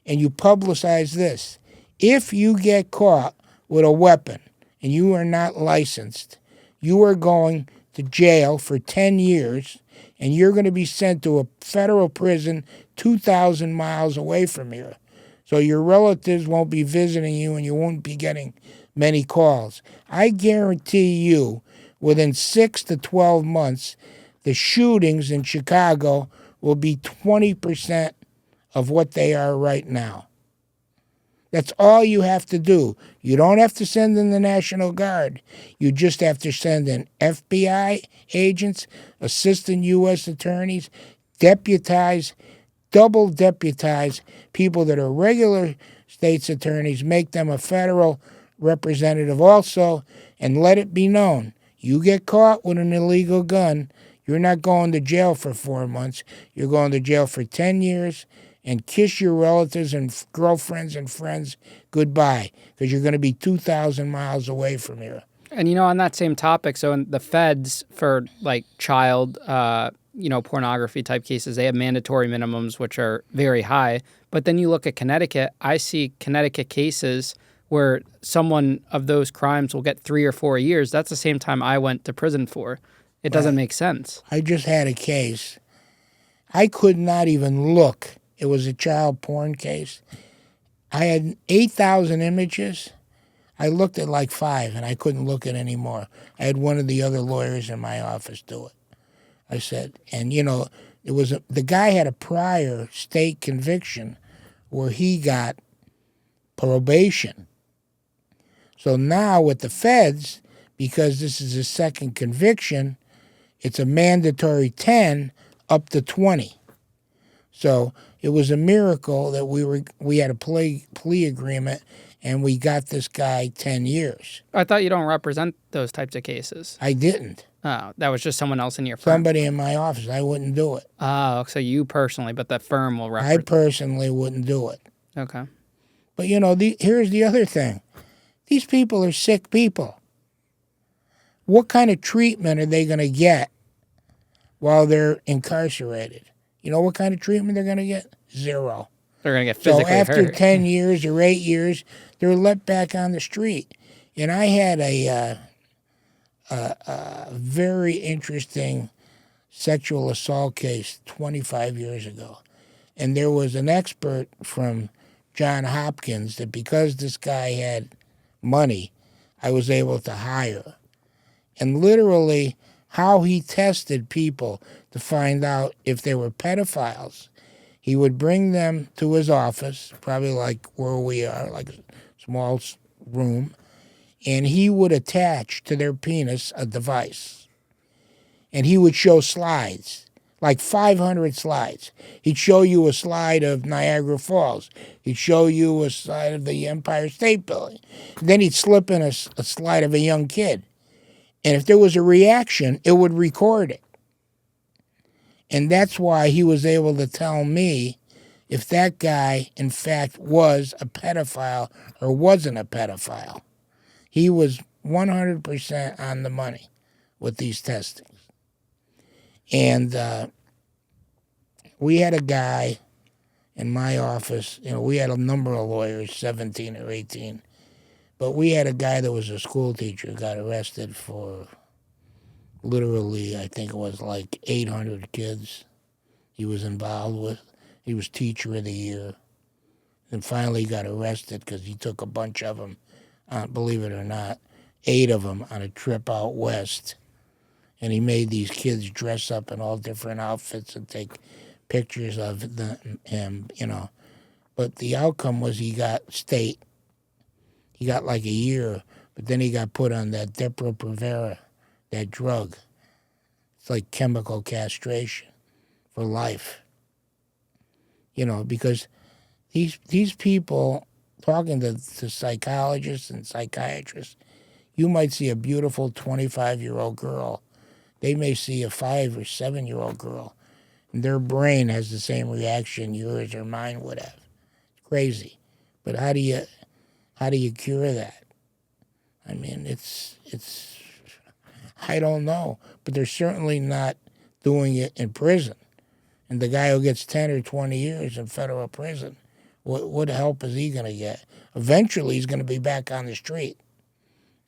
and you publicize this. If you get caught with a weapon and you are not licensed, you are going to jail for 10 years, and you're going to be sent to a federal prison 2,000 miles away from here. So your relatives won't be visiting you, and you won't be getting many calls. I guarantee you, within 6 to 12 months, the shootings in Chicago will be 20% of what they are right now. That's all you have to do. You don't have to send in the National Guard. You just have to send in FBI agents, assistant U.S. attorneys, double deputize people that are regular state's attorneys, make them a federal representative also, and let it be known. You get caught with an illegal gun, you're not going to jail for 4 months. You're going to jail for 10 years, and kiss your relatives and girlfriends and friends goodbye, because you're going to be 2,000 miles away from here. And, on that same topic, so in the feds for, child, pornography type cases, they have mandatory minimums, which are very high. But then you look at Connecticut, I see Connecticut cases where someone of those crimes will get 3 or 4 years. That's the same time I went to prison for. It doesn't make sense. I just had a case. I could not even look. It was a child porn case. I had 8,000 images. I looked at 5, and I couldn't look at any more. I had one of the other lawyers in my office do it. I said, and the guy had a prior state conviction where he got probation. So now with the feds, because this is a second conviction, it's a mandatory 10 up to 20. So it was a miracle that we had a plea agreement, and we got this guy 10 years. I thought you don't represent those types of cases. I didn't. Oh, that was just someone else in your firm? Somebody in my office. I wouldn't do it. Oh, so you personally, but the firm will represent. I personally wouldn't do it. Okay. But, here's the other thing. These people are sick people. What kind of treatment are they going to get while they're incarcerated? You know what kind of treatment they're going to get? Zero. They're going to get physically hurt. So after 10 years or 8 years, they're let back on the street. And I had a very interesting sexual assault case 25 years ago. And there was an expert from John Hopkins that because this guy had money, I was able to hire. And literally how he tested people to find out if they were pedophiles. He would bring them to his office, probably like where we are, like a small room, and he would attach to their penis a device. And he would show slides, like 500 slides. He'd show you a slide of Niagara Falls. He'd show you a slide of the Empire State Building. Then he'd slip in a slide of a young kid. And if there was a reaction, it would record it. And that's why he was able to tell me if that guy, in fact, was a pedophile or wasn't a pedophile. He was 100% on the money with these testings. And we had a guy in my office, we had a number of lawyers, 17 or 18, but we had a guy that was a school teacher who got arrested for literally, I think it was like 800 kids he was involved with. He was teacher of the year. And finally got arrested because he took a bunch of them, believe it or not, 8 of them on a trip out west. And he made these kids dress up in all different outfits and take pictures of him. But the outcome was he got state. He got like a year, but then he got put on that Depo-Provera, that drug. It's like chemical castration for life. Because these people, talking to psychologists and psychiatrists, you might see a beautiful 25-year-old girl. They may see a 5 or 7-year-old girl, and their brain has the same reaction yours or mine would have. It's crazy. But how do you cure that? I mean, it's I don't know, but they're certainly not doing it in prison. And the guy who gets 10 or 20 years in federal prison, what help is he going to get? Eventually, he's going to be back on the street.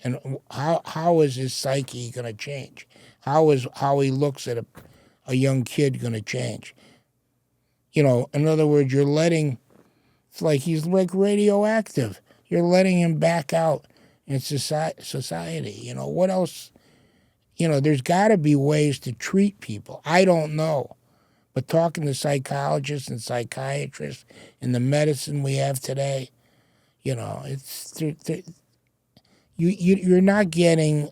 And how is his psyche going to change? How he looks at a young kid going to change? In other words, it's like he's like radioactive. You're letting him back out in society. What else? There's got to be ways to treat people. I don't know. But talking to psychologists and psychiatrists and the medicine we have today, you're not getting.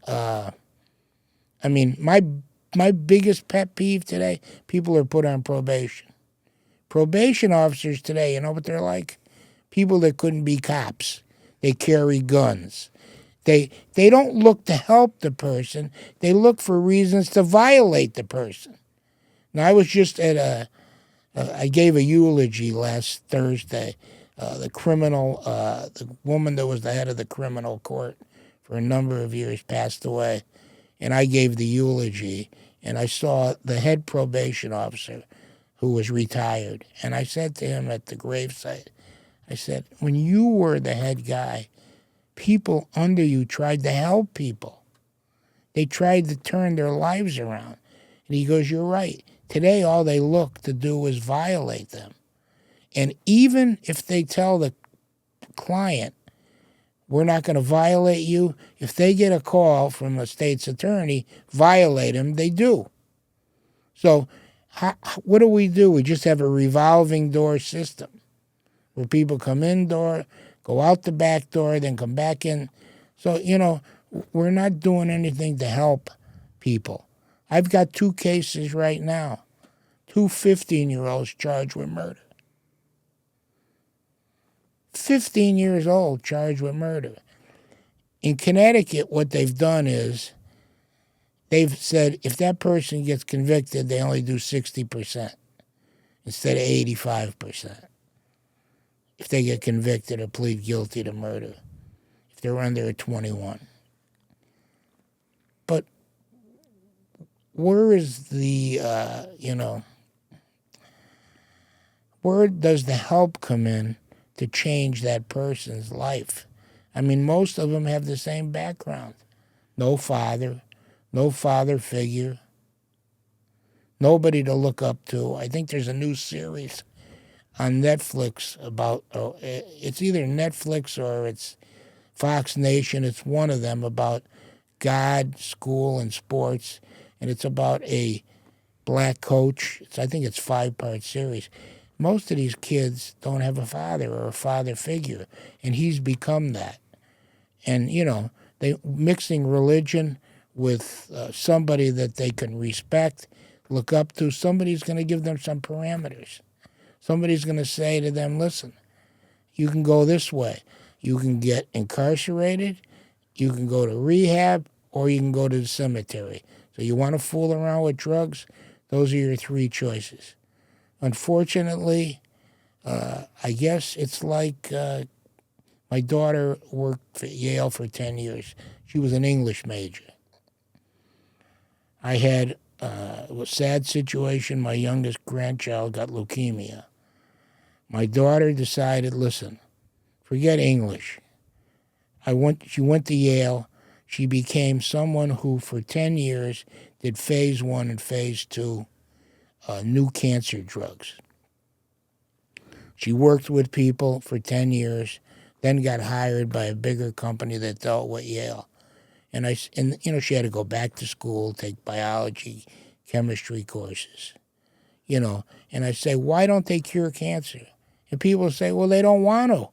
My biggest pet peeve today: people are put on probation. Probation officers today, you know what they're like? People that couldn't be cops. They carry guns. They don't look to help the person. They look for reasons to violate the person. Now, I was just at I gave a eulogy last Thursday. The woman that was the head of the criminal court for a number of years passed away. And I gave the eulogy, and I saw the head probation officer who was retired. And I said to him at the gravesite, I said, when you were the head guy, people under you tried to help people. They tried to turn their lives around. And he goes, you're right. Today, all they look to do is violate them. And even if they tell the client, we're not going to violate you, if they get a call from a state's attorney, violate him, they do. So what do? We just have a revolving door system where people come in door, go out the back door, then come back in. So, we're not doing anything to help people. I've got 2 cases right now, 2 15-year-olds charged with murder. 15 years old charged with murder. In Connecticut, what they've done is they've said if that person gets convicted, they only do 60% instead of 85% if they get convicted or plead guilty to murder, if they're under 21. But where is where does the help come in to change that person's life? I mean, most of them have the same background. No father figure, nobody to look up to. I think there's a new series on Netflix about, it's either Netflix or it's Fox Nation. It's one of them about God, school, and sports. And it's about a black coach. I think it's 5-part series. Most of these kids don't have a father or a father figure, and he's become that. And, they mixing religion with somebody that they can respect, look up to. Somebody's going to give them some parameters. Somebody's going to say to them, listen, you can go this way. You can get incarcerated, you can go to rehab, or you can go to the cemetery. So you want to fool around with drugs? Those are your 3 choices. Unfortunately, I guess it's like my daughter worked at Yale for 10 years. She was an English major. I had a sad situation. My youngest grandchild got leukemia. My daughter decided, listen, forget English. She went to Yale. She became someone who, for 10 years, did phase 1 and phase 2 new cancer drugs. She worked with people for 10 years, then got hired by a bigger company that dealt with Yale. And she had to go back to school, take biology, chemistry courses. And I say, why don't they cure cancer? And people say, well, they don't want to.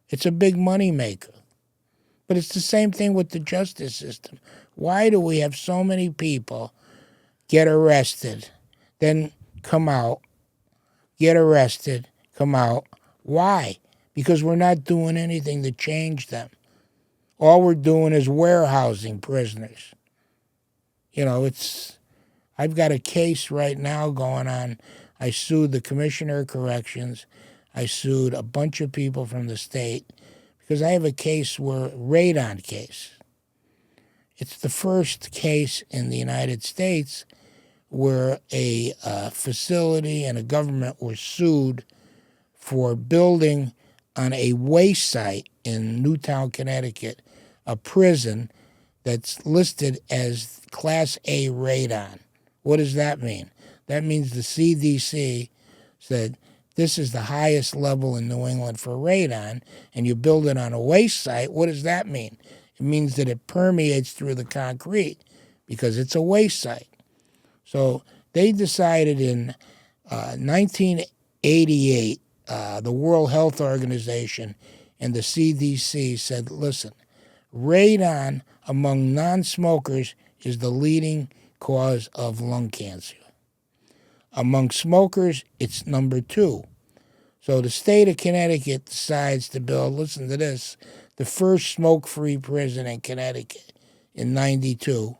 It's a big money maker. But it's the same thing with the justice system. Why do we have so many people get arrested, then come out, get arrested, come out? Why? Because we're not doing anything to change them. All we're doing is warehousing prisoners. I've got a case right now going on. I sued the Commissioner of Corrections. I sued a bunch of people from the state because I have a radon case. It's the first case in the United States where a facility and a government were sued for building on a waste site in Newtown, Connecticut, a prison that's listed as Class A radon. What does that mean? That means the CDC said this is the highest level in New England for radon, and you build it on a waste site. What does that mean? It means that it permeates through the concrete because it's a waste site. So they decided in 1988, the World Health Organization and the CDC said, listen, radon among non-smokers is the leading cause of lung cancer. Among smokers, it's number 2. So the state of Connecticut decides to build, listen to this, the first smoke-free prison in Connecticut in 92.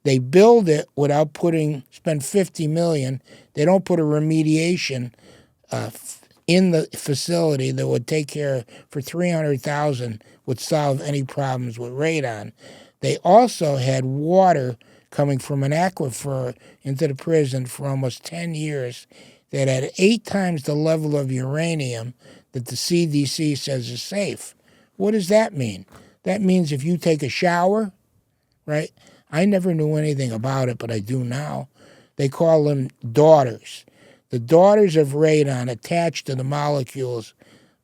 They build it without spend $50 million. They don't put a remediation in the facility that would take care for $300,000 would solve any problems with radon. They also had water coming from an aquifer into the prison for almost 10 years that had 8 times the level of uranium that the CDC says is safe. What does that mean? That means if you take a shower, right? I never knew anything about it, but I do now. They call them daughters. The daughters of radon attached to the molecules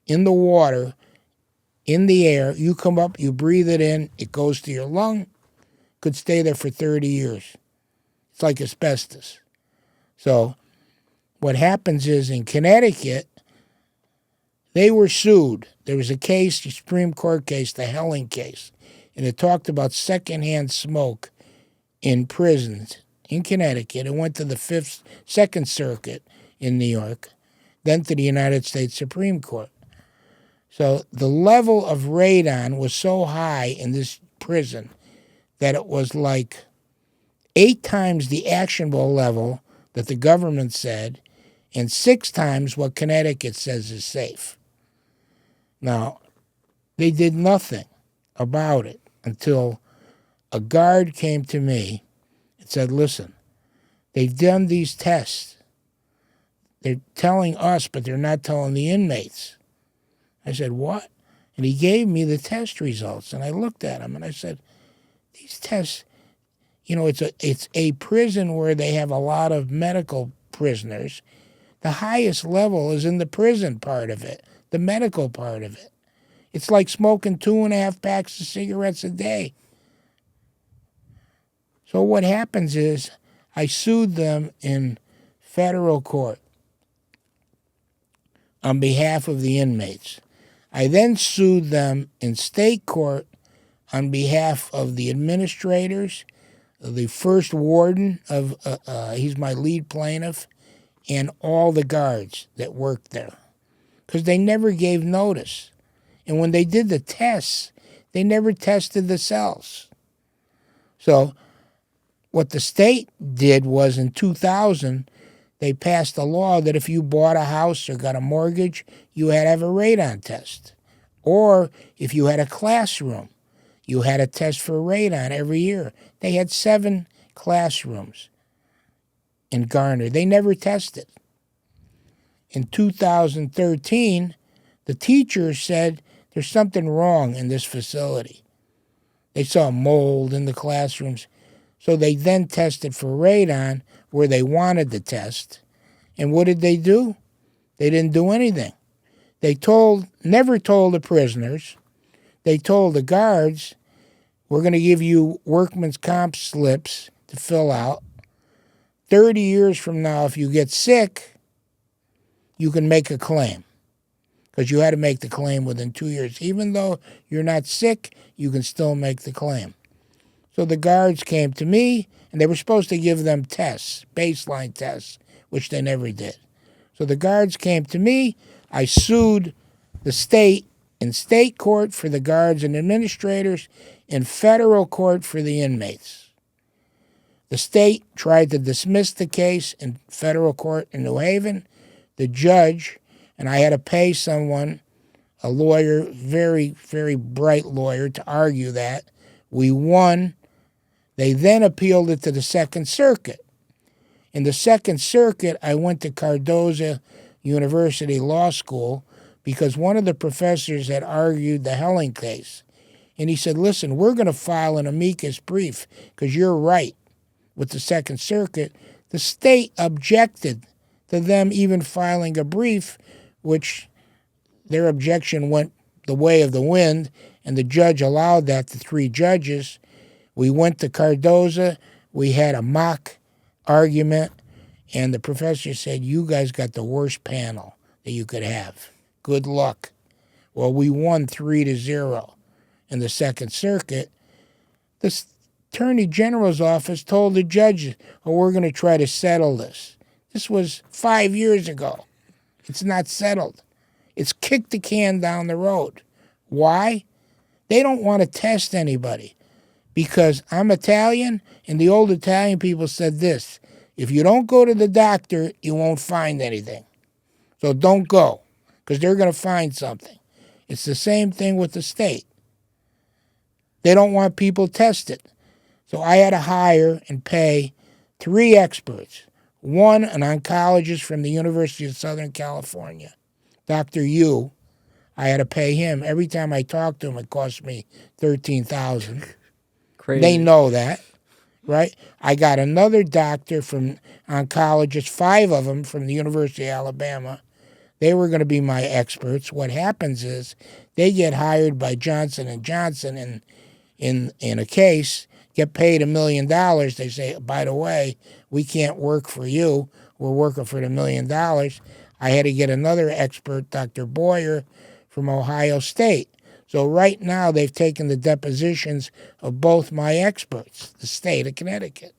in the water, in the air. You come up, you breathe it in, it goes to your lung, could stay there for 30 years. It's like asbestos. So what happens is in Connecticut, they were sued. There was a case, the Supreme Court case, the Helling case, and it talked about secondhand smoke in prisons in Connecticut. It went to the Second Circuit in New York, then to the United States Supreme Court. So the level of radon was so high in this prison that it was like 8 times the actionable level that the government said and 6 times what Connecticut says is safe. Now, they did nothing about it until a guard came to me and said, listen, they've done these tests. They're telling us, but they're not telling the inmates. I said, what? And he gave me the test results, and I looked at them, and I said, these tests, it's a prison where they have a lot of medical prisoners. The highest level is in the prison part of it, the medical part of it. It's like smoking 2.5 packs of cigarettes a day. So what happens is I sued them in federal court on behalf of the inmates. I then sued them in state court on behalf of the administrators, the first warden of, he's my lead plaintiff, and all the guards that worked there. Because they never gave notice. And when they did the tests, they never tested the cells. So what the state did was in 2000, they passed a law that if you bought a house or got a mortgage, you had to have a radon test. Or if you had a classroom, you had a test for radon every year. They had 7 classrooms in Garner. They never tested. In 2013, the teachers said there's something wrong in this facility. They saw mold in the classrooms. So they then tested for radon where they wanted the test. And what did they do? They didn't do anything. They never told the prisoners. They told the guards, we're going to give you workman's comp slips to fill out. 30 years from now, if you get sick, you can make a claim. Because you had to make the claim within 2 years. Even though you're not sick, you can still make the claim. So the guards came to me, and they were supposed to give them tests, baseline tests, which they never did. So the guards came to me. I sued the state in state court for the guards and administrators, in federal court for the inmates. The state tried to dismiss the case in federal court in New Haven. The judge, and I had to pay someone, a lawyer, very, very bright lawyer, to argue that. We won. They then appealed it to the Second Circuit. In the Second Circuit, I went to Cardozo University Law School because one of the professors had argued the Helling case. And he said, listen, we're going to file an amicus brief because you're right with the Second Circuit. The state objected to them even filing a brief, which their objection went the way of the wind, and the judge allowed that to 3 judges. We went to Cardozo. We had a mock argument, and the professor said, you guys got the worst panel that you could have. Good luck. Well, we won 3-0 in the Second Circuit. The Attorney General's office told the judge, oh, we're going to try to settle this. This was 5 years ago. It's not settled. It's kicked the can down the road. Why? They don't want to test anybody. Because I'm Italian, and the old Italian people said this, if you don't go to the doctor, you won't find anything. So don't go, because they're going to find something. It's the same thing with the state. They don't want people tested. So I had to hire and pay 3 experts. One, an oncologist from the University of Southern California, Dr. Yu. I had to pay him. Every time I talked to him, it cost me $13,000. Crazy. They know that, right? I got another doctor from oncologist, 5 of them from the University of Alabama. They were going to be my experts. What happens is they get hired by Johnson & Johnson in a case, get paid $1 million. They say, by the way, we can't work for you. We're working for the $1 million. I had to get another expert, Dr. Boyer, from Ohio State. So right now they've taken the depositions of both my experts, the state of Connecticut.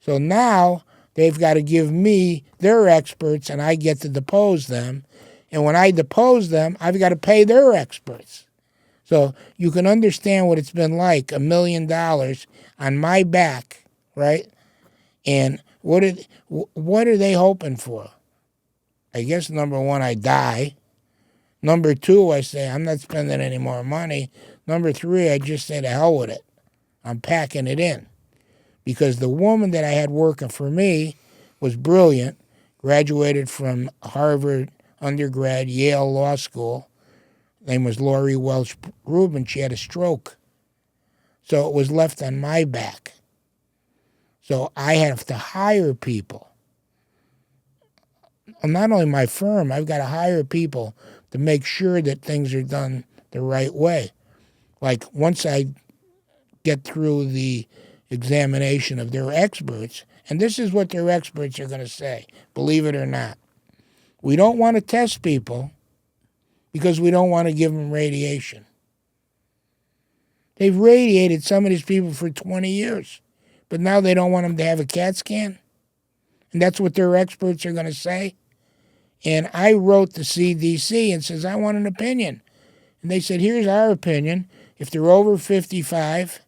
So now they've got to give me their experts, and I get to depose them. And when I depose them, I've got to pay their experts. So you can understand what it's been like, $1 million on my back, right? And what are they hoping for? I guess, number one, I die. Number 2, I say, I'm not spending any more money. Number 3, I just say, to hell with it. I'm packing it in. Because the woman that I had working for me was brilliant, graduated from Harvard undergrad, Yale Law School. Her name was Laurie Welch Rubin. She had a stroke. So it was left on my back. So I have to hire people. not only my firm, I've got to hire people to make sure that things are done the right way. Like once I get through the examination of their experts, and this is what their experts are going to say, believe it or not. We don't want to test people because we don't want to give them radiation. They've radiated some of these people for 20 years, but now they don't want them to have a CAT scan? And that's what their experts are going to say? And I wrote the CDC and says, I want an opinion. And they said, here's our opinion. If they're over 55,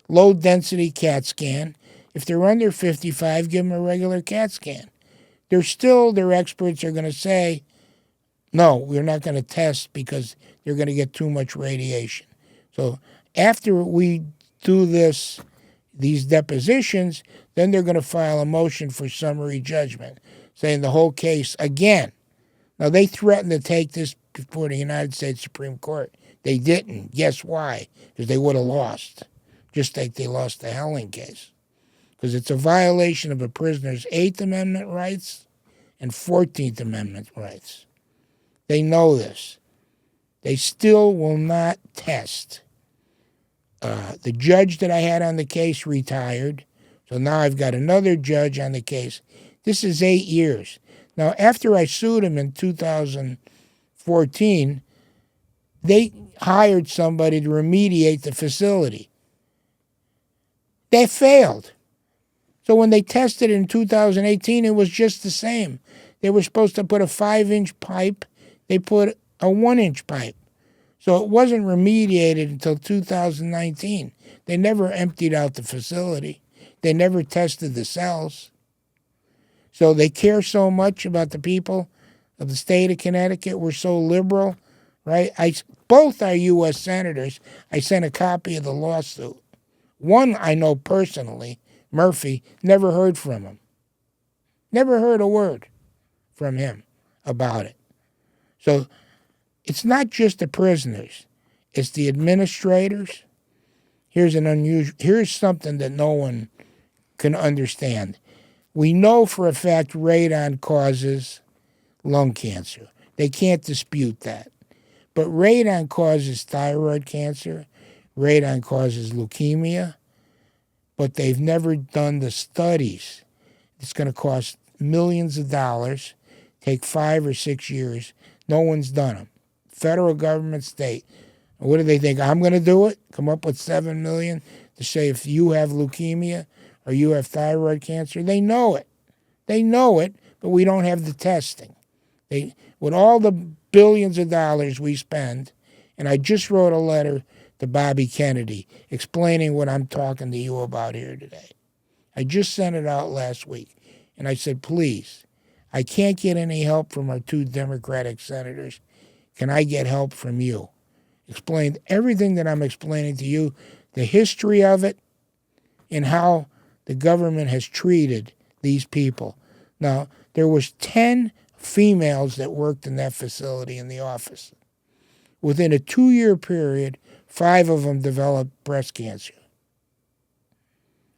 low density CAT scan. If they're under 55, give them a regular CAT scan. Their experts are going to say, no, we're not going to test because they're going to get too much radiation. So after we do these depositions, then they're going to file a motion for summary judgment, saying the whole case again. Now, they threatened to take this before the United States Supreme Court. They didn't. Guess why? Because they would have lost, just like they lost the Helling case. Because it's a violation of a prisoner's 8th Amendment rights and 14th Amendment rights. They know this. They still will not test. The judge that I had on the case retired, so now I've got another judge on the case. This is 8 years. Now, after I sued him in 2014, they hired somebody to remediate the facility. They failed. So when they tested in 2018, it was just the same. They were supposed to put a 5-inch pipe. They put a 1-inch pipe. So it wasn't remediated until 2019. They never emptied out the facility. They never tested the cells. So they care so much about the people of the state of Connecticut. We're so liberal, right? Both are U.S. senators. I sent a copy of the lawsuit. One I know personally, Murphy, never heard from him. Never heard a word from him about it. So it's not just the prisoners. It's the administrators. Here's something that no one can understand. We know for a fact radon causes lung cancer. They can't dispute that. But radon causes thyroid cancer. Radon causes leukemia. But they've never done the studies. It's going to cost millions of dollars, take 5 or 6 years. No one's done them. Federal government, state. What do they think? I'm going to do it? Come up with $7 million to say if you have leukemia or you have thyroid cancer? They know it. They know it, but we don't have the testing. With all the billions of dollars we spend, and I just wrote a letter to Bobby Kennedy explaining what I'm talking to you about here today. I just sent it out last week, and I said, please, I can't get any help from our 2 Democratic senators. Can I get help from you? Explain everything that I'm explaining to you, the history of it, and how the government has treated these people. Now, there was 10 females that worked in that facility in the office. Within a 2-year period, 5 of them developed breast cancer.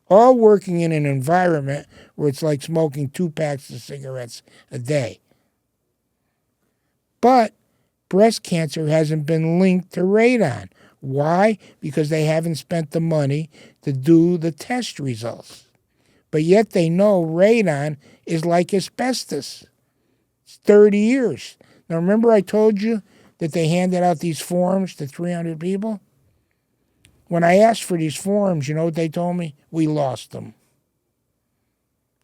All working in an environment where it's like smoking 2 packs of cigarettes a day. But breast cancer hasn't been linked to radon. Why? Because they haven't spent the money to do the test results. But yet they know radon is like asbestos. It's 30 years. Now remember I told you that they handed out these forms to 300 people? When I asked for these forms, you know what they told me? We lost them.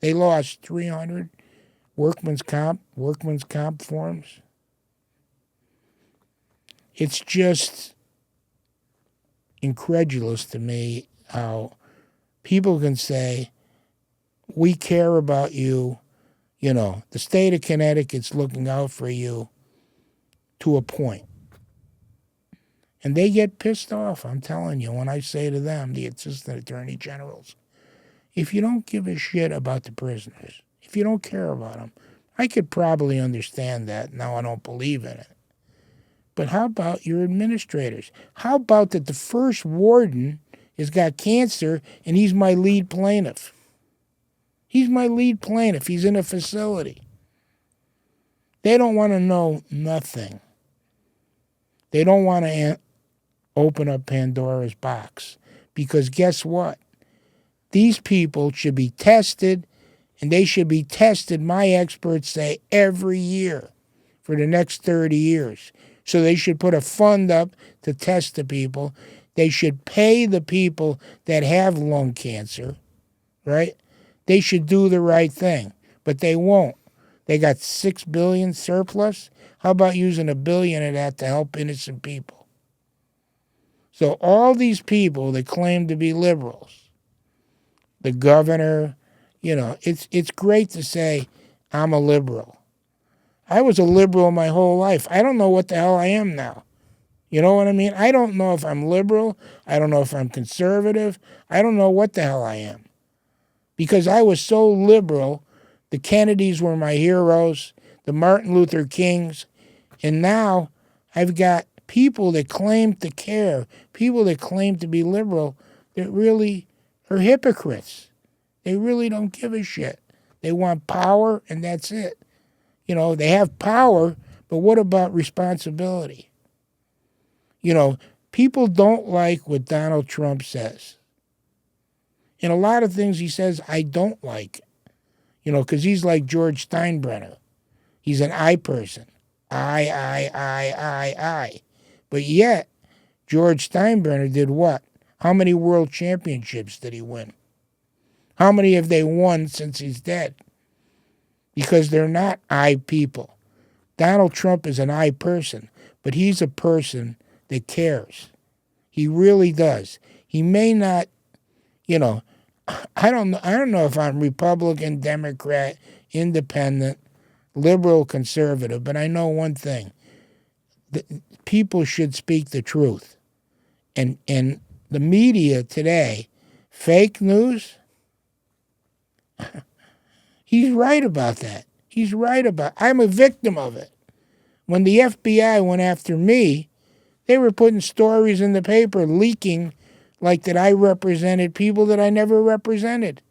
They lost 300 workman's comp forms. It's just incredulous to me how people can say, we care about you, the state of Connecticut's looking out for you to a point. And they get pissed off, I'm telling you, when I say to them, the assistant attorney generals, if you don't give a shit about the prisoners, if you don't care about them, I could probably understand that. Now I don't believe in it. But how about your administrators? How about that the first warden has got cancer and he's my lead plaintiff? He's my lead plaintiff. He's in a facility. They don't want to know nothing. They don't want to open up Pandora's box. Because guess what? These people should be tested, and they should be tested, my experts say, every year for the next 30 years. So they should put a fund up to test the people. They should pay the people that have lung cancer, right? They should do the right thing, but they won't. They got $6 billion surplus. How about using $1 billion of that to help innocent people? So all these people that claim to be liberals, the governor, it's great to say I'm a liberal. I was a liberal my whole life. I don't know what the hell I am now. You know what I mean? I don't know if I'm liberal. I don't know if I'm conservative. I don't know what the hell I am. Because I was so liberal. The Kennedys were my heroes, the Martin Luther Kings. And now I've got people that claim to care, people that claim to be liberal, that really are hypocrites. They really don't give a shit. They want power, and that's it. They have power, but what about responsibility? People don't like what Donald Trump says. And a lot of things he says I don't like, because he's like George Steinbrenner. He's an I person. I. But yet, George Steinbrenner did what? How many world championships did he win? How many have they won since he's dead? Because they're not I people. Donald Trump is an I person, but he's a person that cares. He really does. He may not, I don't know if I'm Republican, Democrat, independent, liberal, conservative, but I know one thing. People should speak the truth. And the media today, fake news, he's right about that. I'm a victim of it. When the FBI went after me, they were putting stories in the paper leaking like that I represented people that I never represented.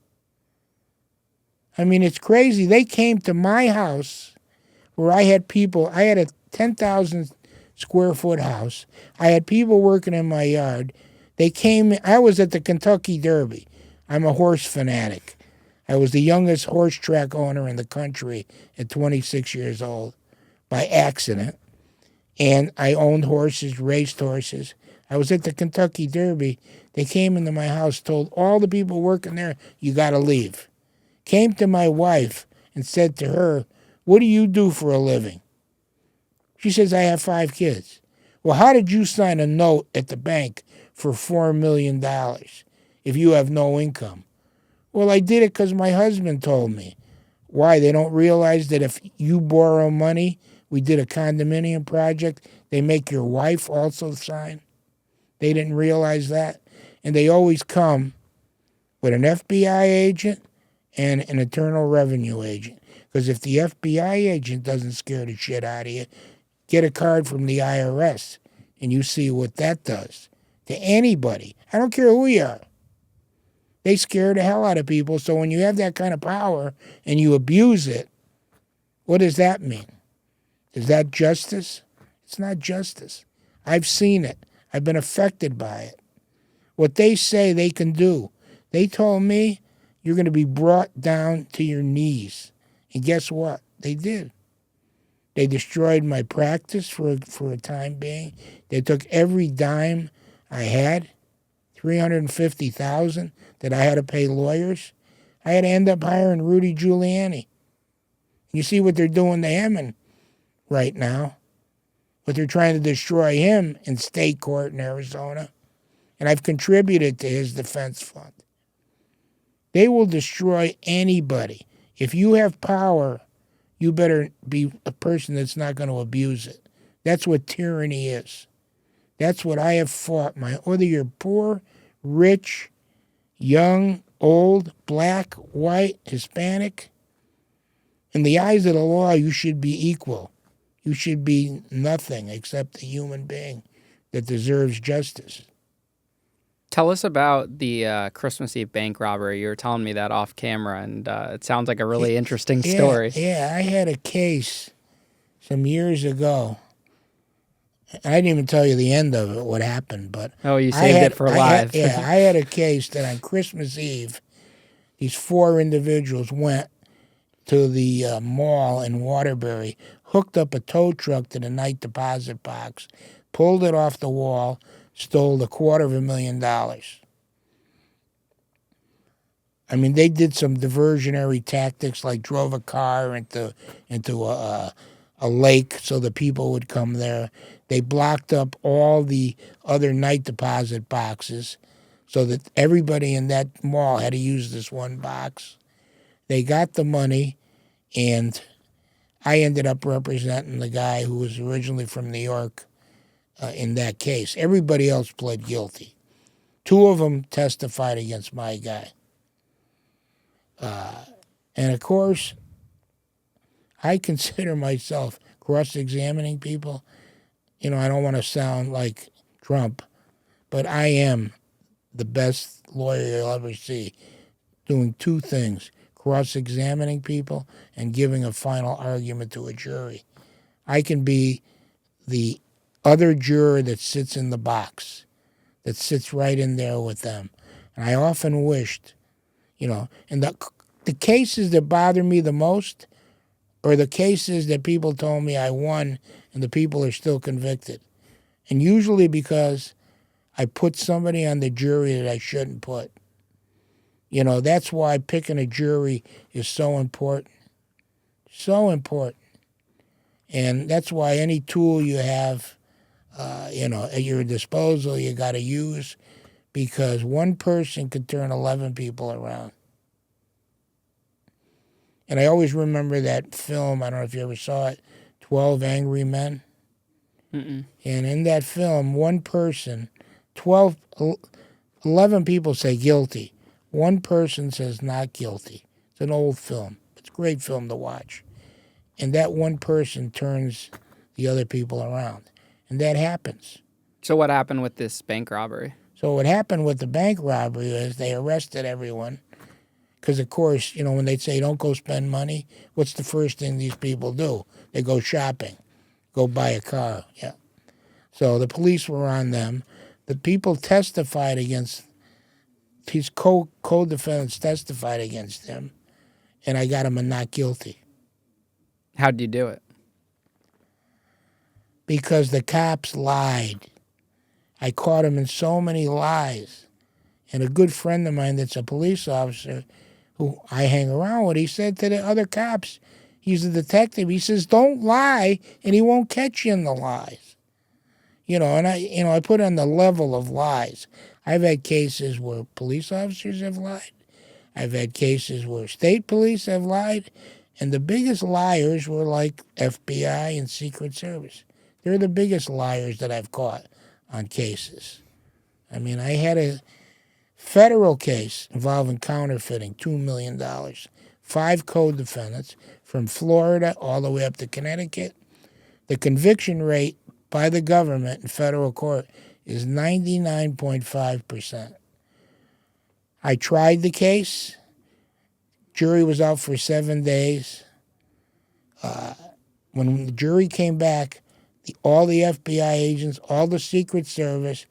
I mean, it's crazy. They came to my house where I had a 10,000 square foot house. I had people working in my yard. I was at the Kentucky Derby. I'm a horse fanatic. I was the youngest horse track owner in the country at 26 years old by accident. And I owned horses, raced horses. I was at the Kentucky Derby. They came into my house, told all the people working there, you got to leave. Came to my wife and said to her, what do you do for a living? She says, I have 5 kids. Well, how did you sign a note at the bank for $4 million if you have no income? Well, I did it because my husband told me. Why? They don't realize that if you borrow money, we did a condominium project, they make your wife also sign. They didn't realize that. And they always come with an FBI agent and an Internal Revenue agent. Because if the FBI agent doesn't scare the shit out of you, get a card from the IRS and you see what that does to anybody. I don't care who you are. They scare the hell out of people. So when you have that kind of power and you abuse it, what does that mean? Is that justice? It's not justice. I've seen it. I've been affected by it. What they say they can do. They told me you're going to be brought down to your knees. And guess what? They did. They destroyed my practice for a time being. They took every dime I had, $350,000 that I had to pay lawyers. I had to end up hiring Rudy Giuliani. You see what they're doing to him right now. But they're trying to destroy him in state court in Arizona. And I've contributed to his defense fund. They will destroy anybody. If you have power, you better be a person that's not going to abuse it. That's what tyranny is. That's what I have fought. Whether you're poor, rich, young, old, black, white, Hispanic, in the eyes of the law, you should be equal. You should be nothing except a human being that deserves justice. Tell us about the Christmas Eve bank robbery. You were telling me that off camera, and it sounds like a really interesting story. Yeah, I had a case some years ago. I didn't even tell you the end of it, what happened, but Oh, you saved it for live. I had a case that on Christmas Eve, these 4 individuals went to the mall in Waterbury, hooked up a tow truck to the night deposit box, pulled it off the wall, stole $250,000. I mean, they did some diversionary tactics, like drove a car into a lake so the people would come there. They blocked up all the other night deposit boxes so that everybody in that mall had to use this one box. They got the money, and I ended up representing the guy who was originally from New York in that case. Everybody else pled guilty. 2 of them testified against my guy. And of course, I consider myself cross-examining people. You know, I don't want to sound like Trump, but I am the best lawyer you'll ever see, doing 2 things: cross-examining people and giving a final argument to a jury. I can be the other juror that sits in the box, that sits right in there with them. And I often wished, and the cases that bother me the most are the cases that people told me I won and the people are still convicted. And usually because I put somebody on the jury that I shouldn't put. That's why picking a jury is so important. So important. And that's why any tool you have, at your disposal, you got to use, because one person could turn 11 people around. And I always remember that film, I don't know if you ever saw it, 12 Angry Men. Mm-mm. And in that film, one person, 11 people say guilty. One person says not guilty. It's an old film. It's a great film to watch. And that one person turns the other people around. And that happens. So what happened with this bank robbery? So what happened with the bank robbery is they arrested everyone. Because, of course, when they say don't go spend money, what's the first thing these people do? They go shopping, go buy a car. Yeah. So the police were on them. The people testified against, his co-defendants testified against him, and I got him a not guilty. How'd you do it? Because the cops lied. I caught him in so many lies. And a good friend of mine that's a police officer who I hang around with, he said to the other cops, he's a detective, he says, don't lie, and he won't catch you in the lies. And I put on the level of lies. I've had cases where police officers have lied. I've had cases where state police have lied. And the biggest liars were like FBI and Secret Service. They're the biggest liars that I've caught on cases. I mean, I had a federal case involving counterfeiting, $2 million. 5 co-defendants from Florida all the way up to Connecticut. The conviction rate by the government in federal court is 99.5%. I tried the case. Jury was out for 7 days. When the jury came back, all the FBI agents, all the Secret Service,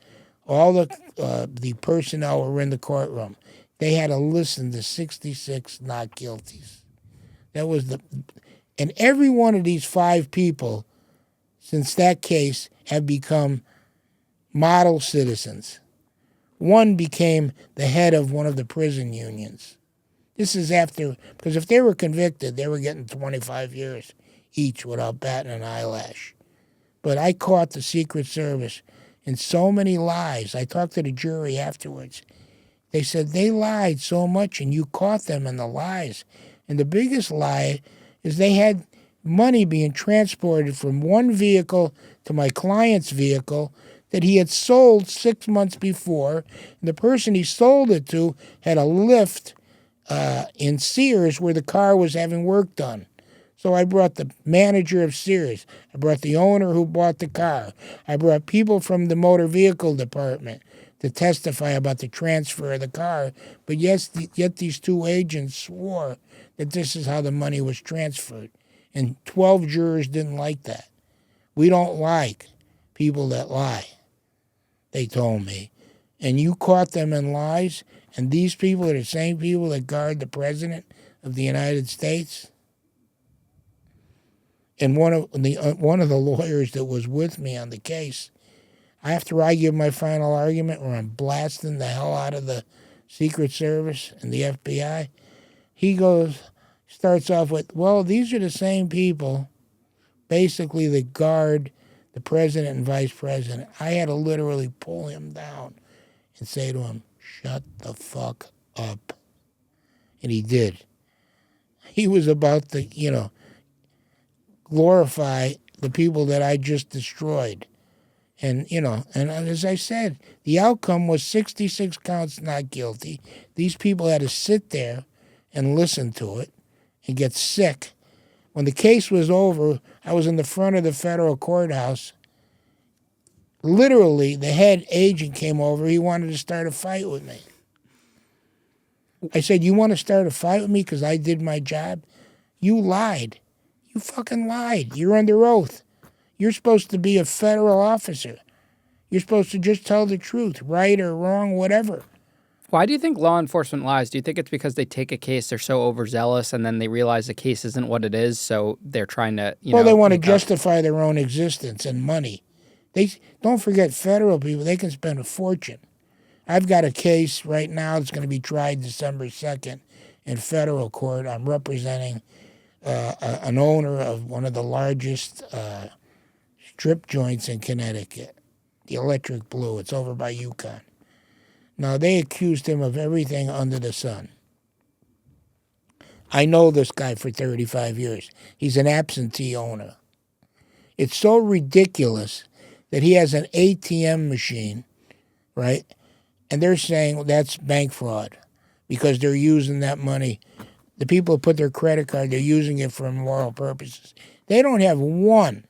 all the personnel were in the courtroom. They had to listen to 66 not guilties. And every one of these 5 people, since that case, have become model citizens. One became the head of one of the prison unions. This is after, because if they were convicted, they were getting 25 years each without batting an eyelash. But I caught the Secret Service in so many lies. I talked to the jury afterwards. They said they lied so much and you caught them in the lies. And the biggest lie is they had money being transported from one vehicle to my client's vehicle that he had sold 6 months before. And the person he sold it to had a lift in Sears where the car was having work done. So I brought the manager of Sears. I brought the owner who bought the car. I brought people from the motor vehicle department to testify about the transfer of the car. But yet these 2 agents swore that this is how the money was transferred. And 12 jurors didn't like that. We don't like people that lie, they told me. And you caught them in lies, and these people are the same people that guard the President of the United States. And one of the lawyers that was with me on the case, after I give my final argument where I'm blasting the hell out of the Secret Service and the FBI, he starts off with, well, these are the same people, basically, that guard the president and vice president. I had to literally pull him down and say to him, shut the fuck up. And he did. He was about to, glorify the people that I just destroyed. And, and as I said, the outcome was 66 counts not guilty. These people had to sit there and listen to it and get sick. When the case was over, I was in the front of the federal courthouse. Literally, the head agent came over. He wanted to start a fight with me. I said, you want to start a fight with me because I did my job? You lied. You fucking lied. You're under oath. You're supposed to be a federal officer. You're supposed to just tell the truth, right or wrong, whatever. Why do you think law enforcement lies? Do you think it's because they take a case, they're so overzealous, and then they realize the case isn't what it is, so they're trying to, they want to justify their own existence and money. Don't forget, federal people, they can spend a fortune. I've got a case right now that's going to be tried December 2nd in federal court. I'm representing an owner of one of the largest strip joints in Connecticut, the Electric Blue. It's over by Yukon. Now, they accused him of everything under the sun. I know this guy for 35 years. He's an absentee owner. It's so ridiculous that he has an ATM machine, right? And they're saying that's bank fraud because they're using that money. The people who put their credit card, they're using it for immoral purposes. They don't have one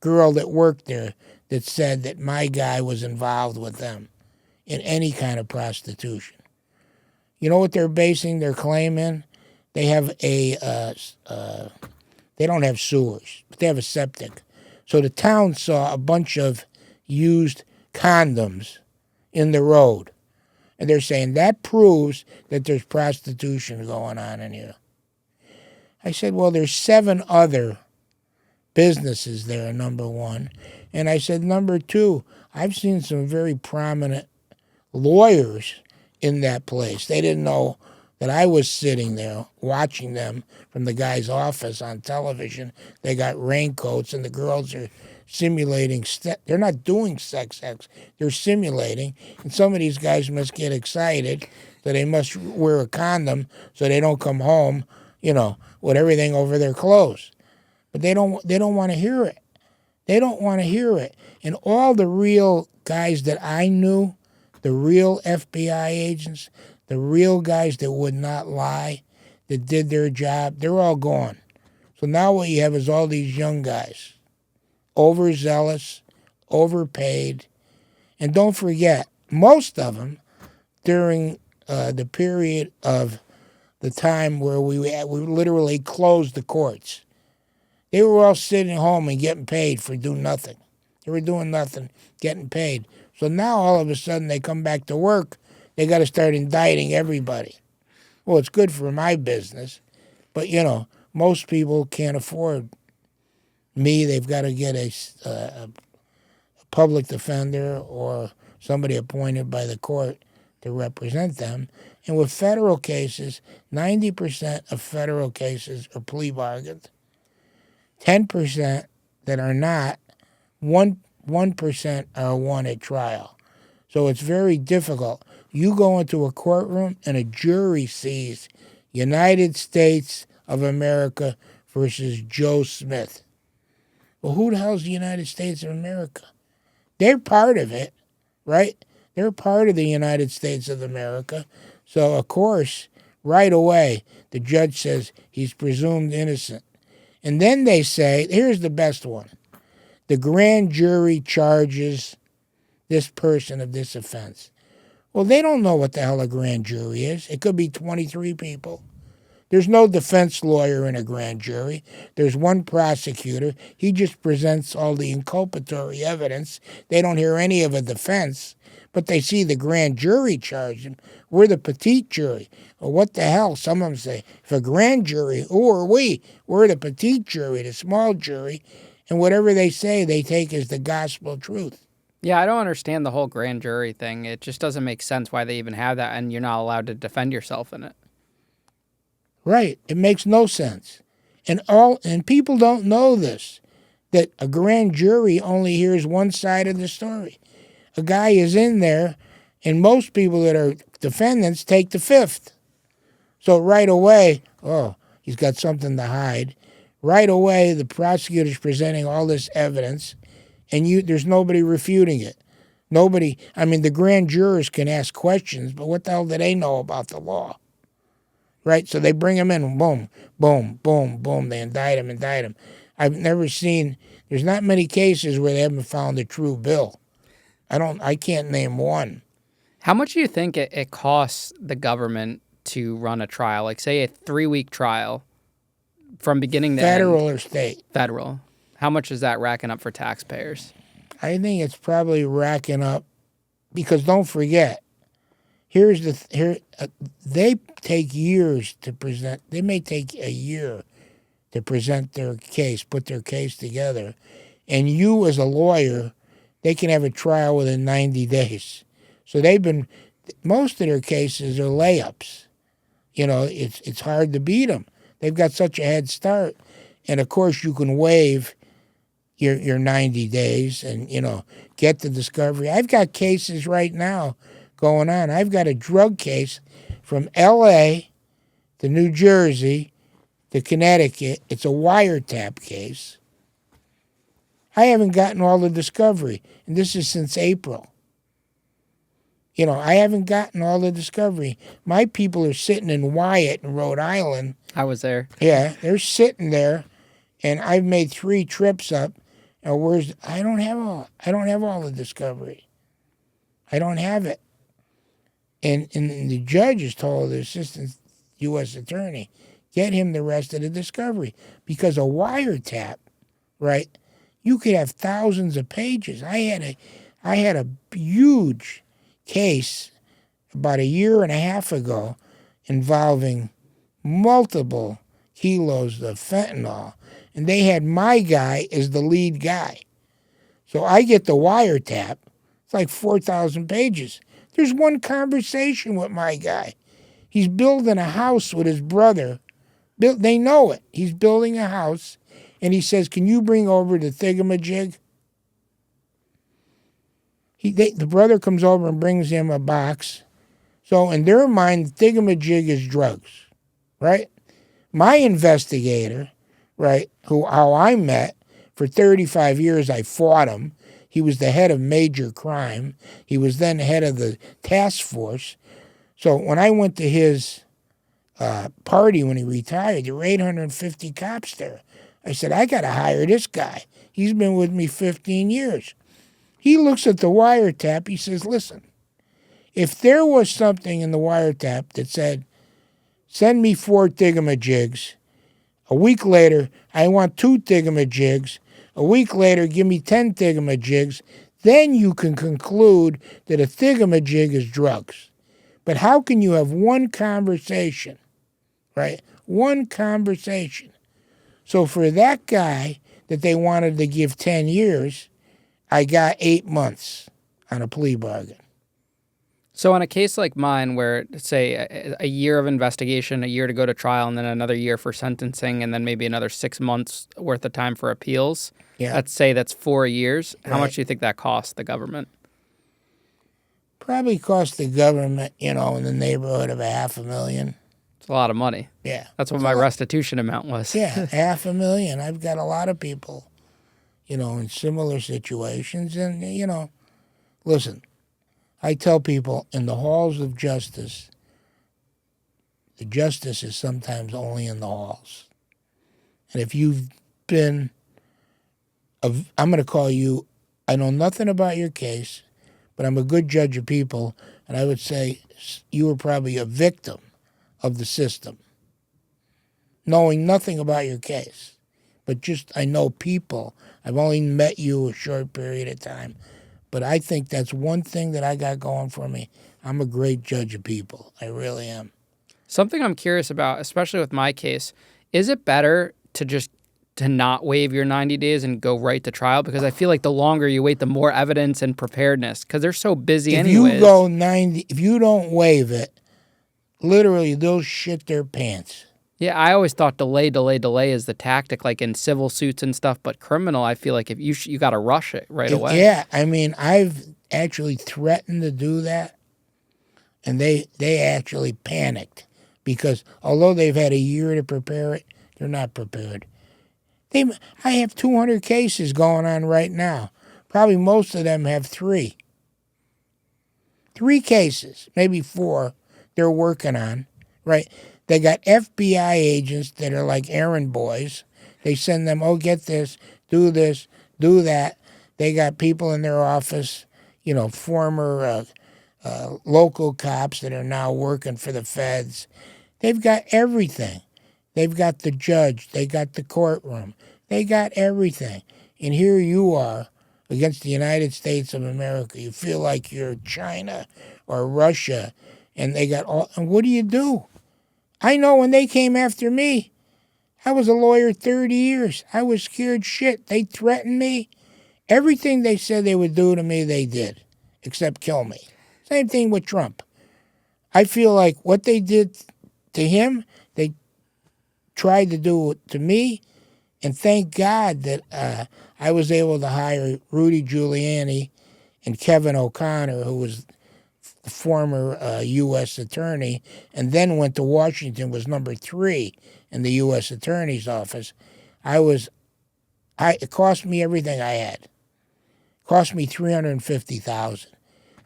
girl that worked there that said that my guy was involved with them in any kind of prostitution. You know what they're basing their claim in? They have they don't have sewers, but they have a septic. So the town saw a bunch of used condoms in the road. And they're saying that proves that there's prostitution going on in here. I said, well, there's 7 other businesses there, number one. And I said, number 2, I've seen some very prominent lawyers in that place. They didn't know that I was sitting there watching them from the guy's office on television. They got raincoats and the girls are simulating. They're not doing sex acts. They're simulating. And some of these guys must get excited, so they must wear a condom so they don't come home, with everything over their clothes. But they don't want to hear it. They don't want to hear it. And all the real guys that I knew, the real FBI agents, the real guys that would not lie, that did their job, they're all gone. So now what you have is all these young guys, overzealous, overpaid. And don't forget, most of them, during the period of the time where we literally closed the courts, they were all sitting home and getting paid for doing nothing. They were doing nothing, getting paid. So now all of a sudden they come back to work, they got to start indicting everybody. Well, it's good for my business, but, most people can't afford me. They've got to get a public defender or somebody appointed by the court to represent them. And with federal cases, 90% of federal cases are plea bargains. 10% that are not, 1% are won at trial. So it's very difficult. You go into a courtroom and a jury sees United States of America versus Joe Smith. Well, who the hell's the United States of America? They're part of it, right? They're part of the United States of America. So, of course, right away, the judge says he's presumed innocent. And then they say, here's the best one. The grand jury charges this person of this offense. Well, they don't know what the hell a grand jury is. It could be 23 people. There's no defense lawyer in a grand jury. There's one prosecutor. He just presents all the inculpatory evidence. They don't hear any of a defense, but they see the grand jury charge him. We're the petite jury. Well, what the hell? Some of them say, if a grand jury, who are we? We're the petite jury, the small jury, and whatever they say, they take as the gospel truth. Yeah, I don't understand the whole grand jury thing. It just doesn't make sense why they even have that, and you're not allowed to defend yourself in it. Right. It makes no sense. And people don't know this, that a grand jury only hears one side of the story. A guy is in there, and most people that are defendants take the fifth. So right away, oh, he's got something to hide. Right away, the prosecutor's presenting all this evidence, and there's nobody refuting it. Nobody, I mean, the grand jurors can ask questions, but what the hell do they know about the law? Right? So they bring him in, boom, boom, boom, boom. They indict him. I've never seen, there's not many cases where they haven't found a true bill. I can't name one. How much do you think it costs the government to run a trial? Like, say, a 3-week trial from beginning to end. Federal or state? Federal. How much is that racking up for taxpayers? I think it's probably racking up, because don't forget, they take years to present. They may take a year to present their case, put their case together. And you as a lawyer, they can have a trial within 90 days. So most of their cases are layups. It's hard to beat them. They've got such a head start. And of course you can waive your 90 days and, get the discovery. I've got cases right now going on. I've got a drug case from L.A. to New Jersey to Connecticut. It's a wiretap case. I haven't gotten all the discovery, and this is since April. I haven't gotten all the discovery. My people are sitting in Wyatt in Rhode Island. I was there. Yeah, they're sitting there, and I've made 3 trips up. And I don't have all the discovery. I don't have it. And the judge has told the assistant U.S. attorney, get him the rest of the discovery. Because a wiretap, right, you could have thousands of pages. I had a huge case about a year and a half ago involving multiple kilos of fentanyl. And they had my guy as the lead guy. So I get the wiretap. It's like 4,000 pages. There's one conversation with my guy. He's building a house with his brother. They know it. He's building a house, and he says, can you bring over the thingamajig? The brother comes over and brings him a box. So in their mind, the thingamajig is drugs, right? My investigator, right, how I met, for 35 years I fought him. He was the head of major crime. He was then head of the task force. So when I went to his party when he retired, there were 850 cops there. I said, I got to hire this guy. He's been with me 15 years. He looks at the wiretap. He says, listen, if there was something in the wiretap that said, send me 4 thingamajigs, a week later, I want 2 thingamajigs, a week later, give me 10 thingamajigs, then you can conclude that a thingamajig is drugs. But how can you have one conversation, right? One conversation. So for that guy that they wanted to give 10 years, I got 8 months on a plea bargain. So in a case like mine where, say, a year of investigation, a year to go to trial, and then another year for sentencing, and then maybe another 6 months worth of time for appeals, let's say that's 4 years. How much do you think that costs the government? Probably cost the government, in the neighborhood of $500,000. It's a lot of money. Yeah. That's what my restitution amount was. Yeah, $500,000. I've got a lot of people, in similar situations. And, listen, I tell people in the halls of justice, the justice is sometimes only in the halls. And if you've been, I'm going to call you, I know nothing about your case, but I'm a good judge of people, and I would say you were probably a victim of the system. knowing nothing about your case. But just I know people. I've only met you a short period of time. But I think that's one thing that I got going for me. I'm a great judge of people. I really am. Something I'm curious about, especially with my case, is it better to not waive your 90 days and go right to trial? Because I feel like the longer you wait, the more evidence and preparedness, because they're so busy anyways. If you don't waive it, literally they'll shit their pants. Yeah, I always thought delay is the tactic, like in civil suits and stuff. But criminal, I feel like if you got to rush it right away. Yeah, I mean, I've actually threatened to do that, and they actually panicked because although they've had a year to prepare it, they're not prepared. I have 200 cases going on right now. Probably most of them have three cases, maybe four. They're working on, right? They got FBI agents that are like errand boys. They send them, oh, get this, do that. They got people in their office, former local cops that are now working for the feds. They've got everything. They've got the judge. They got the courtroom. They got everything. And here you are against the United States of America. You feel like you're China or Russia, and they got all. And what do? I know when they came after me, I was a lawyer 30 years. I was scared shit. They threatened me. Everything they said they would do to me, they did, except kill me. Same thing with Trump. I feel like what they did to him, they tried to do it to me, and thank God that I was able to hire Rudy Giuliani and Kevin O'Connor, who was the former U.S. attorney, and then went to Washington, was number 3 in the U.S. Attorney's office. It cost me everything I had. It cost me $350,000.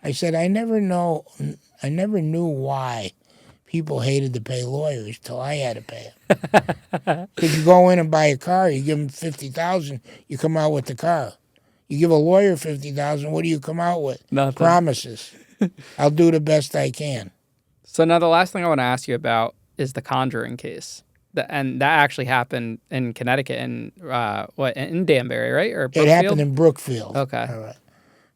I said I never knew why people hated to pay lawyers till I had to pay them. Because you go in and buy a car, you give them $50,000, you come out with the car. You give a lawyer $50,000, what do you come out with? Nothing. Promises. I'll do the best I can. So now the last thing I want to ask you about is the Conjuring case. And that actually happened in Connecticut, in Danbury, right? Or Brookfield? It happened in Brookfield. Okay. All right.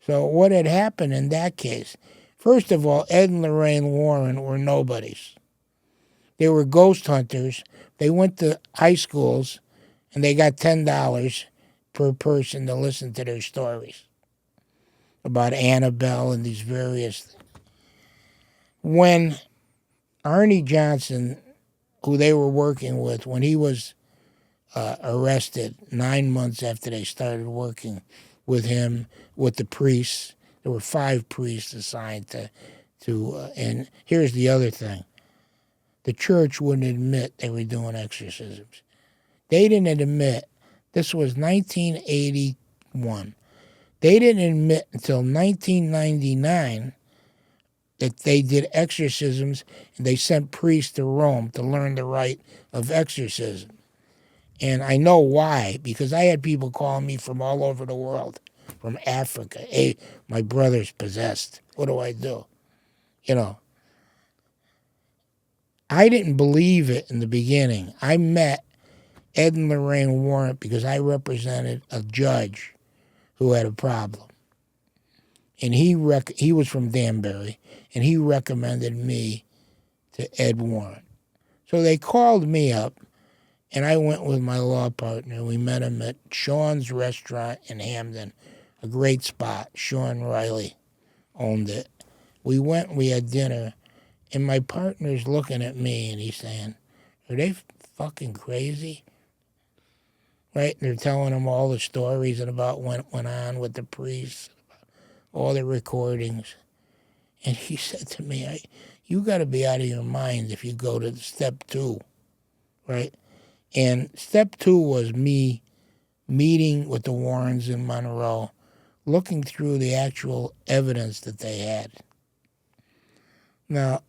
So what had happened in that case, first of all, Ed and Lorraine Warren were nobodies. They were ghost hunters. They went to high schools, and they got $10 per person to listen to their stories about Annabelle and these various things. When Arnie Johnson, who they were working with, when he was arrested 9 months after they started working with him, with the priests, there were 5 priests assigned to and here's the other thing. The church wouldn't admit they were doing exorcisms. They didn't admit, this was 1981. They didn't admit until 1999 that they did exorcisms, and they sent priests to Rome to learn the rite of exorcism. And I know why, because I had people calling me from all over the world, from Africa. Hey, my brother's possessed. What do I do? I didn't believe it in the beginning. I met Ed and Lorraine Warren because I represented a judge who had a problem. And he was from Danbury, and he recommended me to Ed Warren. So they called me up, and I went with my law partner. We met him at Sean's Restaurant in Hamden, a great spot. Sean Riley owned it. We went, we had dinner, and my partner's looking at me, and he's saying, are they fucking crazy? Right? They're telling him all the stories and about what went on with the priests, all the recordings. And he said to me, you got to be out of your mind if you go to step 2, right? And step 2 was me meeting with the Warrens in Monroe, looking through the actual evidence that they had. Now,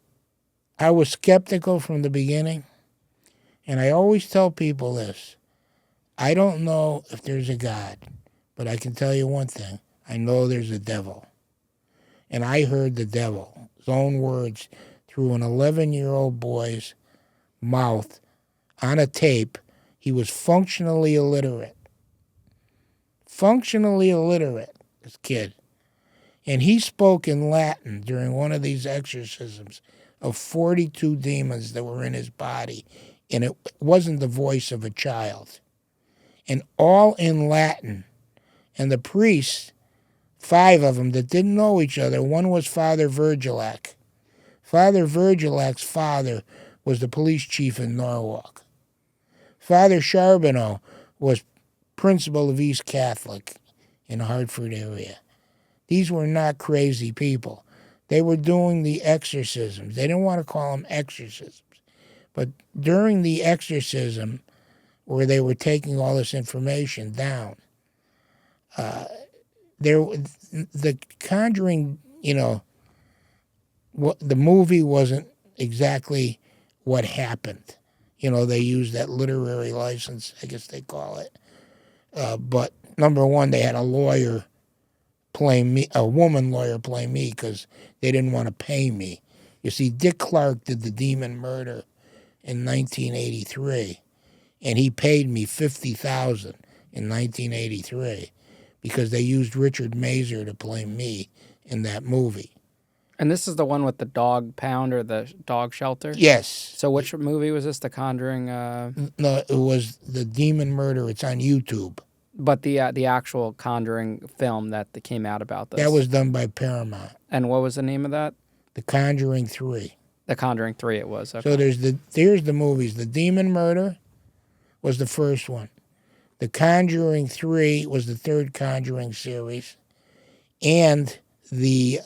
I was skeptical from the beginning, and I always tell people this. I don't know if there's a God, but I can tell you one thing. I know there's a devil. And I heard the devil, his own words, through an 11-year-old boy's mouth on a tape. He was functionally illiterate. Functionally illiterate, this kid. And he spoke in Latin during one of these exorcisms of 42 demons that were in his body. And it wasn't the voice of a child. And all in Latin. And the priests, 5 of them that didn't know each other, one was Father Virgilac. Father Virgilac's father was the police chief in Norwalk. Father Charbonneau was principal of East Catholic in the Hartford area. These were not crazy people. They were doing the exorcisms. They didn't want to call them exorcisms. But during the exorcism, where they were taking all this information down, the Conjuring, the movie wasn't exactly what happened. They used that literary license, I guess they call it. But number one, they had a lawyer play me, a woman lawyer play me, because they didn't want to pay me. You see, Dick Clark did the Demon Murder in 1983, and he paid me $50,000 in 1983 because they used Richard Mazer to play me in that movie. And this is the one with the dog pound or the dog shelter? Yes. So which movie was this? The Conjuring? No, it was the Demon Murder. It's on YouTube. But the actual Conjuring film that came out about this. That was done by Paramount. And what was the name of that? The Conjuring 3. The Conjuring 3 it was. Okay. So here's the movies. The Demon Murder was the first one. The Conjuring 3 was the third Conjuring series. And the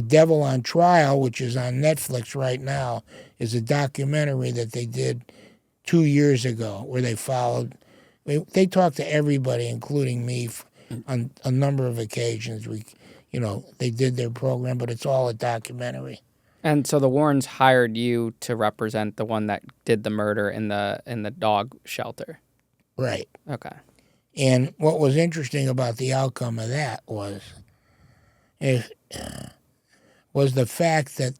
Devil on Trial, which is on Netflix right now, is a documentary that they did 2 years ago where they followed. They talked to everybody, including me, on a number of occasions. They did their program, but it's all a documentary. And so the Warrens hired you to represent the one that did the murder in the dog shelter. Right. Okay. And what was interesting about the outcome of that was the fact that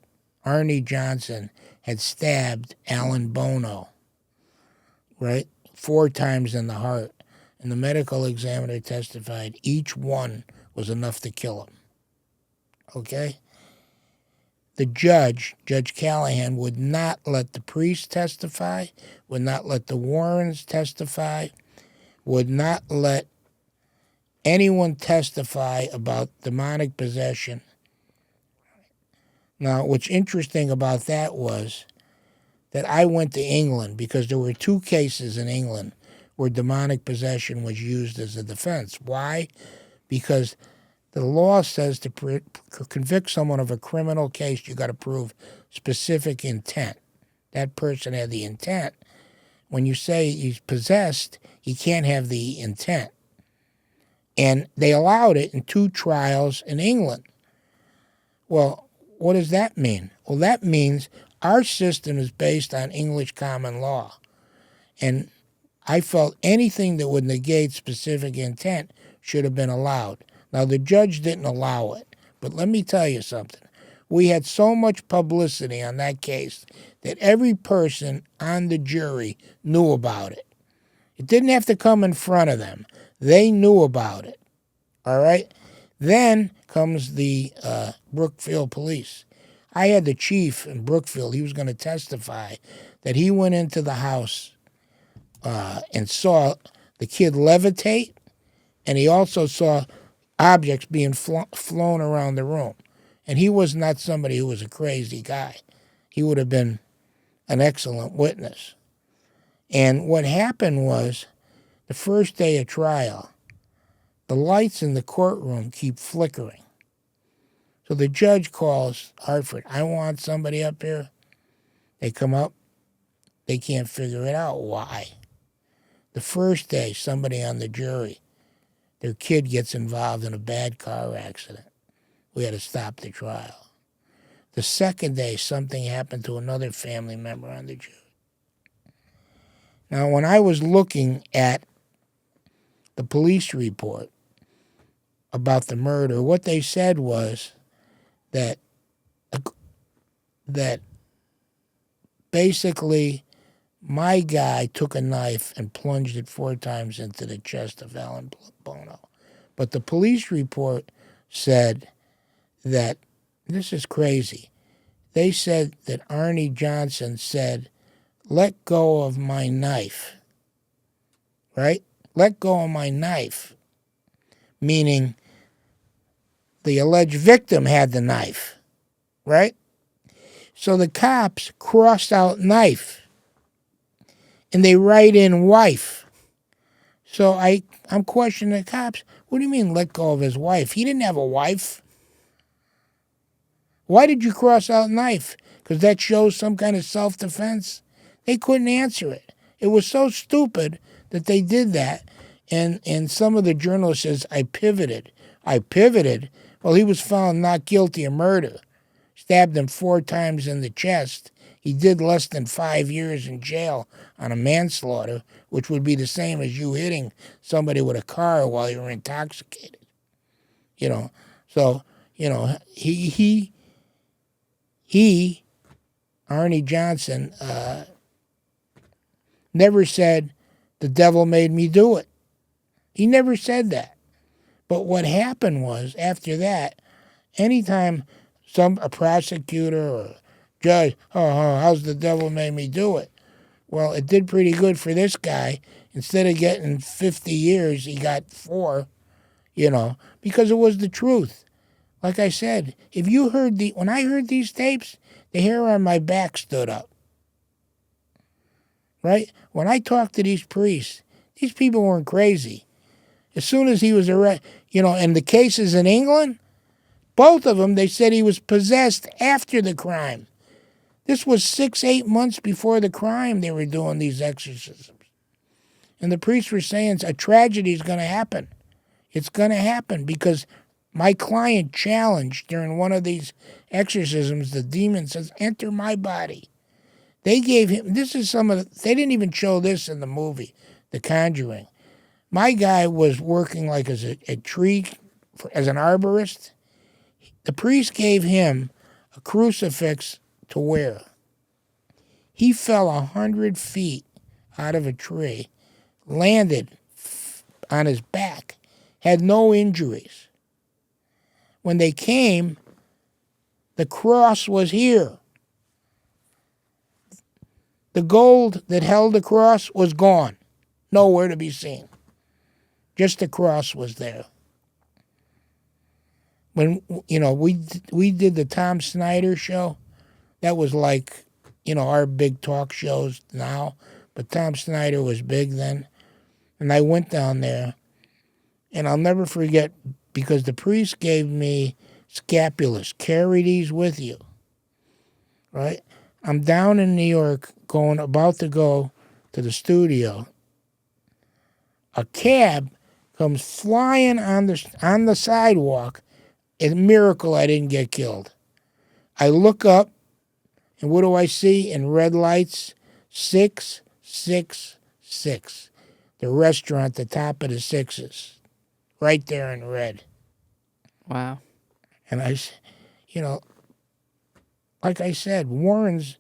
Arnie Johnson had stabbed Alan Bono, right, 4 times in the heart. And the medical examiner testified each one was enough to kill him. Okay? The Judge Callahan, would not let the priest testify, would not let the Warrens testify, would not let anyone testify about demonic possession. Now, what's interesting about that was that I went to England because there were 2 cases in England where demonic possession was used as a defense. Why? Because the law says to convict someone of a criminal case, you got to prove specific intent. That person had the intent. When you say he's possessed, he can't have the intent. And they allowed it in 2 trials in England. Well, what does that mean? Well, that means our system is based on English common law. And I felt anything that would negate specific intent should have been allowed. Now, the judge didn't allow it. But let me tell you something. We had so much publicity on that case that every person on the jury knew about it. It didn't have to come in front of them. They knew about it. All right? Then comes the Brookfield police. I had the chief in Brookfield. He was going to testify that he went into the house and saw the kid levitate, and he also saw objects being flown around the room. And he was not somebody who was a crazy guy. He would have been an excellent witness. And what happened was, the first day of trial, the lights in the courtroom keep flickering. So the judge calls Hartford, I want somebody up here. They come up. They can't figure it out. Why? The first day, somebody on the jury, their kid gets involved in a bad car accident. We had to stop the trial. The second day, something happened to another family member on the jury. Now, when I was looking at the police report about the murder, what they said was that basically My guy took a knife and plunged it 4 times into the chest of Alan Bono. But the police report said that, this is crazy, they said that Arnie Johnson said, "Let go of my knife," right? Let go of my knife, meaning the alleged victim had the knife, right? So the cops crossed out knife and they write in wife. So I'm questioning the cops. What do you mean let go of his wife? He didn't have a wife. Why did you cross out knife? Because that shows some kind of self-defense? They couldn't answer it. It was so stupid that they did that. And some of the journalists says, I pivoted. I pivoted? Well, he was found not guilty of murder. Stabbed him 4 times in the chest. He did less than 5 years in jail on a manslaughter, which would be the same as you hitting somebody with a car while you were intoxicated. You know, so, you know, he Arnie Johnson, never said the devil made me do it. He never said that. But what happened was, after that, anytime a prosecutor or judge, how's the devil made me do it? Well, it did pretty good for this guy. Instead of getting 50 years, he got 4, because it was the truth. Like I said, when I heard these tapes, the hair on my back stood up. Right? When I talked to these priests, these people weren't crazy. As soon as he was arrested, and the cases in England, both of them, they said he was possessed after the crime. This was 6-8 months before the crime they were doing these exorcisms. And the priests were saying a tragedy is going to happen. It's going to happen because my client challenged during one of these exorcisms, the demon says, enter my body. They gave him, they didn't even show this in the movie, The Conjuring. My guy was working like as a tree, as an arborist. The priest gave him a crucifix to wear. He fell 100 feet out of a tree, landed on his back, had no injuries. When they came, the cross was here. The gold that held the cross was gone, nowhere to be seen. Just the cross was there. When we did the Tom Snyder show, that was like, our big talk shows now, but Tom Snyder was big then. And I went down there, and I'll never forget, because the priest gave me scapulars. Carry these with you, right? I'm down in New York, about to go to the studio. A cab comes flying on the sidewalk. It's a miracle I didn't get killed. I look up, and what do I see in red lights? 666. The restaurant, the top of the sixes, right there in red. Wow. And like I said, Warrens,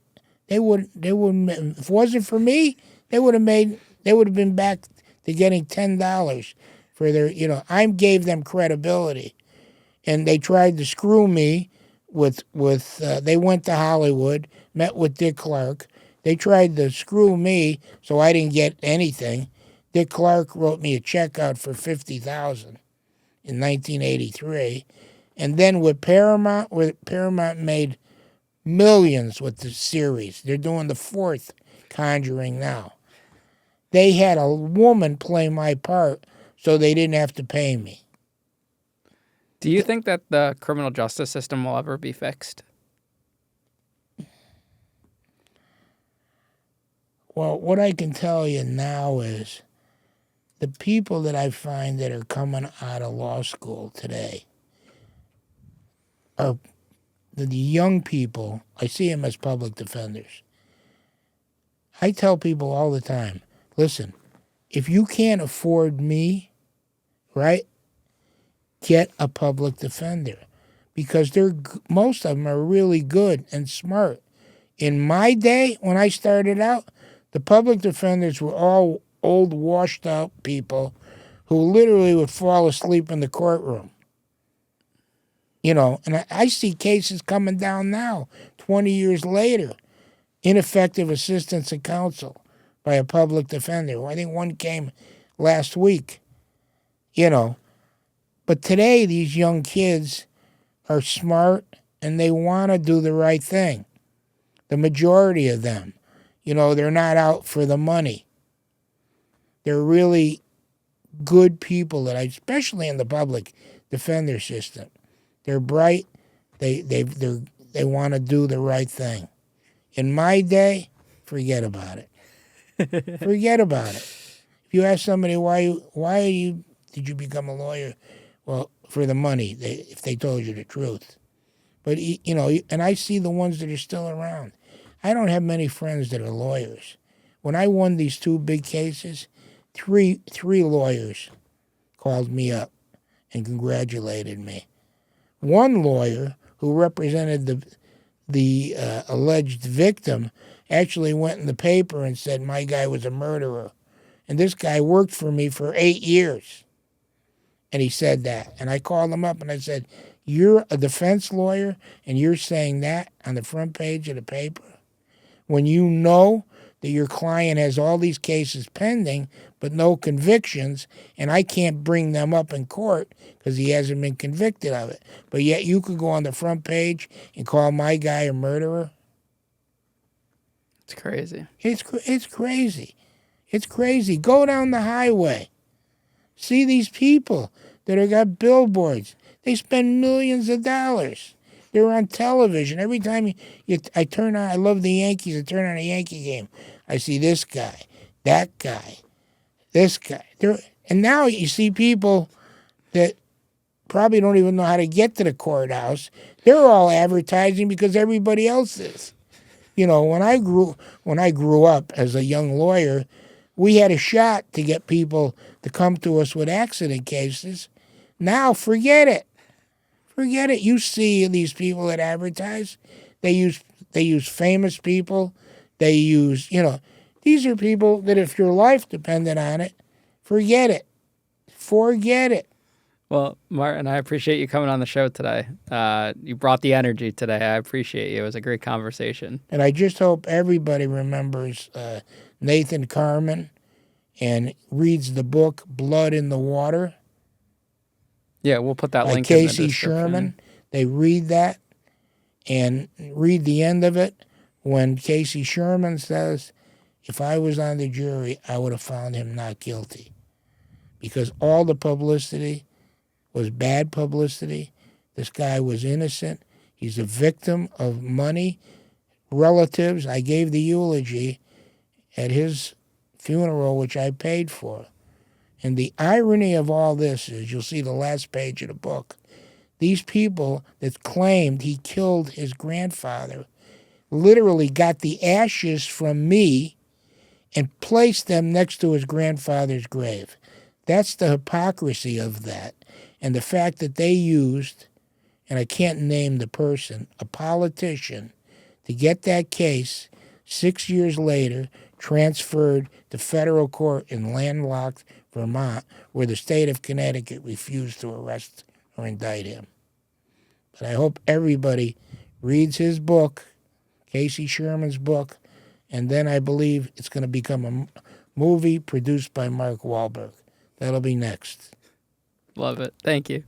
they wouldn't. If it wasn't for me, they would have been back to getting $10 for their. I gave them credibility, and they tried to screw me with. They went to Hollywood, met with Dick Clark. They tried to screw me, so I didn't get anything. Dick Clark wrote me a check out for $50,000 in 1983, and then with Paramount, made millions with the series. They're doing the 4th Conjuring now. They had a woman play my part, so they didn't have to pay me. Do you think that the criminal justice system will ever be fixed? Well, what I can tell you now is the people that I find that are coming out of law school today are the young people. I see them as public defenders. I tell people all the time, listen, if you can't afford me, right, get a public defender, because most of them are really good and smart. In my day, when I started out, The public defenders were all old, washed-out people who literally would fall asleep in the courtroom. You know, and I see cases coming down now, 20 years later, ineffective assistance of counsel by a public defender. I think one came last week, you know. But today, these young kids are smart and they want to do the right thing. The majority of them, you know, they're not out for the money. They're really good people that especially in the public defender system. They're bright. They want to do the right thing. In my day, forget about it. Forget about it. If you ask somebody did you become a lawyer? Well, for the money. If they told you the truth. But you know, and I see the ones that are still around. I don't have many friends that are lawyers. When I won these two big cases, three lawyers called me up and congratulated me. One lawyer who represented the alleged victim actually went in the paper and said my guy was a murderer. And this guy worked for me for 8 years. And he said that. And I called him up and I said, you're a defense lawyer and you're saying that on the front page of the paper? When you know that your client has all these cases pending but no convictions, and I can't bring them up in court because he hasn't been convicted of it. But yet you could go on the front page and call my guy a murderer? It's crazy. It's crazy. It's crazy. Go down the highway. See these people that have got billboards. They spend millions of dollars. They're on television. Every time I turn on, I love the Yankees. I turn on a Yankee game. I see this guy, that guy, this guy. And now you see people that probably don't even know how to get to the courthouse. They're all advertising because everybody else is. You know, when I grew up as a young lawyer, we had a shot to get people to come to us with accident cases. Now, forget it. Forget it. You see these people that advertise. They use famous people. They use, you know, these are people that if your life depended on it, forget it. Forget it. Well, Martin, I appreciate you coming on the show today. You brought the energy today. I appreciate you. It was a great conversation. And I just hope everybody remembers Nathan Carman and reads the book Blood in the Water. Yeah, we'll put that by link Casey in the description. Sherman. They read that and read the end of it when Casey Sherman says, if I was on the jury, I would have found him not guilty. Because all the publicity was bad publicity. This guy was innocent. He's a victim of money. Relatives, I gave the eulogy at his funeral, which I paid for. And the irony of all this is, you'll see the last page of the book, these people that claimed he killed his grandfather literally got the ashes from me and placed them next to his grandfather's grave. That's the hypocrisy of that. And the fact that they used, and I can't name the person, a politician, to get that case 6 years later transferred to federal court in landlocked Vermont, where the state of Connecticut refused to arrest or indict him. But I hope everybody reads his book, Casey Sherman's book, and then I believe it's going to become a movie produced by Mark Wahlberg. That'll be next. Love it. Thank you.